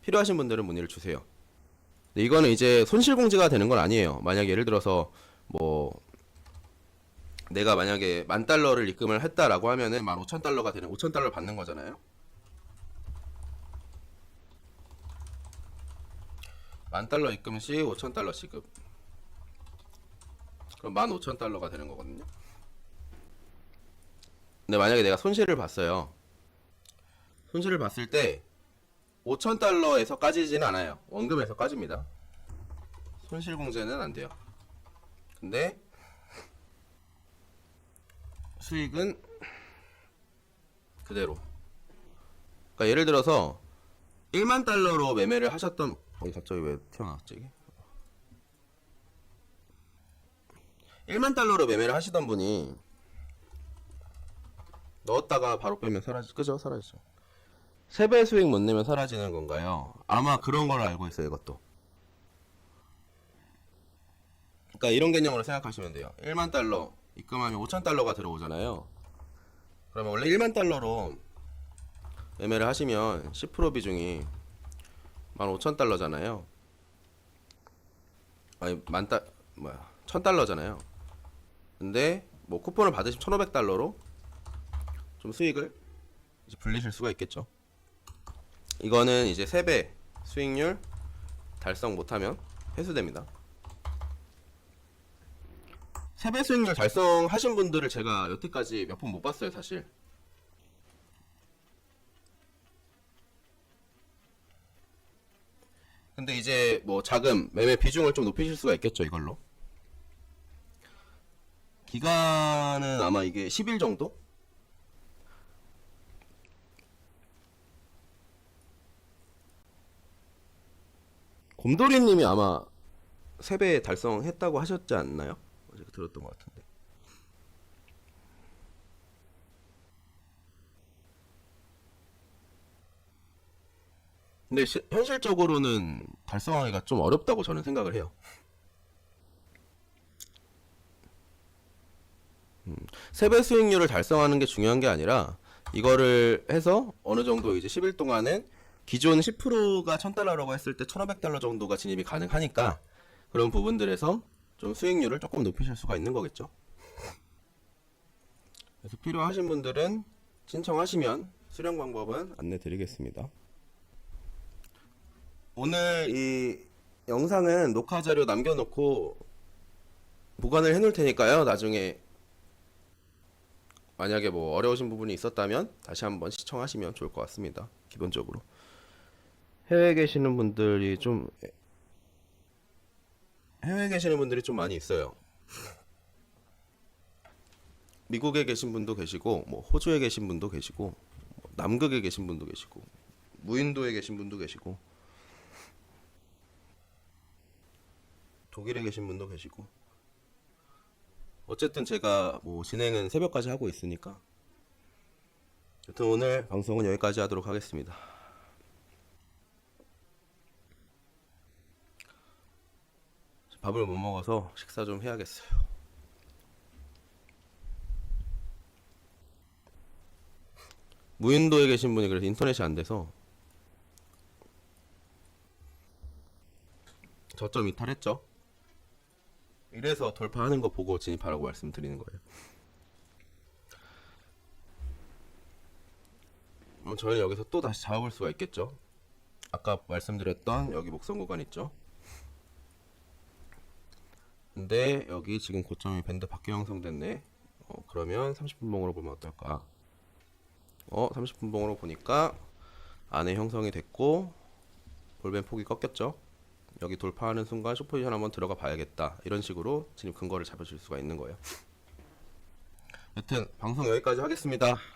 필요하신 분들은 문의를 주세요. 근데 이거는 이제 손실공제가 되는 건 아니에요. 만약에 예를 들어서 뭐 내가 만약에 10,000달러를 입금을 했다라고 하면은 15,000달러가 되는 5,000달러 받는 거잖아요. 10,000달러 입금 시 5,000달러 지급. 그럼 15,000달러가 되는 거거든요. 근데 만약에 내가 손실을 봤어요. 손실을 봤을 때 5,000달러에서 까지지는 않아요. 원금에서 까집니다. 손실공제는 안 돼요. 근데 수익은 그대로. 그러니까 예를 들어서 1만 달러로 매매를 하셨던, 갑자기 왜 튀어나왔지 이게? 1만 달러로 매매를 하시던 분이 넣었다가 바로 빼면 그죠? 사라지죠. 3배 수익 못 내면 사라지는 건가요? 아마 그런 걸 알고 있어요, 이것도. 그러니까 이런 개념으로 생각하시면 돼요. 1만 달러 입금하면 5,000달러가 들어오잖아요. 그러면 원래 1만 달러로 매매를 하시면 10% 비중이 15,000달러잖아요. 아니, 1,000달러잖아요. 근데 뭐 쿠폰을 받으시면 1,500달러로 좀 수익을 이제 불리실 수가 있겠죠. 이거는 이제 3배 수익률 달성 못하면 회수됩니다. 3배 수익률 달성하신 분들을 제가 여태까지 몇 번 못 봤어요, 사실. 근데 이제 뭐 자금, 매매 비중을 좀 높이실 수가 있겠죠, 이걸로. 기간은 아마 이게 10일 정도? 곰돌이님이 아마 3배 달성했다고 하셨지 않나요? 어제 들었던 것 같은데. 근데 현실적으로는 달성하기가 좀 어렵다고 저는 생각을 해요. 세배 수익률을 달성하는 게 중요한 게 아니라 이거를 해서 어느 정도 이제 10일 동안은 기존 10%가 1000달러라고 했을 때 1500달러 정도가 진입이 가능하니까 그런 부분들에서 좀 수익률을 조금 높이실 수가 있는 거겠죠. 그래서 필요하신 분들은 신청하시면 수령 방법은 안내 드리겠습니다. 오늘 이 영상은 녹화 자료 남겨놓고 보관을 해놓을 테니까요. 나중에 만약에 뭐 어려우신 부분이 있었다면 다시 한번 시청하시면 좋을 것 같습니다. 기본적으로 해외에 계시는 분들이 좀 많이 있어요. 미국에 계신 분도 계시고 뭐 호주에 계신 분도 계시고 뭐 남극에 계신 분도 계시고 무인도에 계신 분도 계시고 독일에 계신 분도 계시고 어쨌든 제가 뭐 진행은 새벽까지 하고 있으니까 여튼 오늘 방송은 여기까지 하도록 하겠습니다. 밥을 못 먹어서 식사 좀 해야겠어요. 무인도에 계신 분이 그래서 인터넷이 안 돼서 저점 이탈했죠. 이래서 돌파하는 거 보고 진입하라고 말씀드리는 거예요. 저희는 여기서 또 다시 잡아볼 수가 있겠죠. 아까 말씀드렸던 여기 목선 구간 있죠. 근데 여기 지금 고점이 밴드 밖에 형성됐네. 그러면 30분 봉으로 보면 어떨까? 30분 봉으로 보니까 안에 형성이 됐고 볼벤 폭이 꺾였죠. 여기 돌파하는 순간 숏포지션 한번 들어가 봐야겠다. 이런 식으로 진입 근거를 잡으실 수가 있는 거예요. 여튼 방송 여기까지 하겠습니다.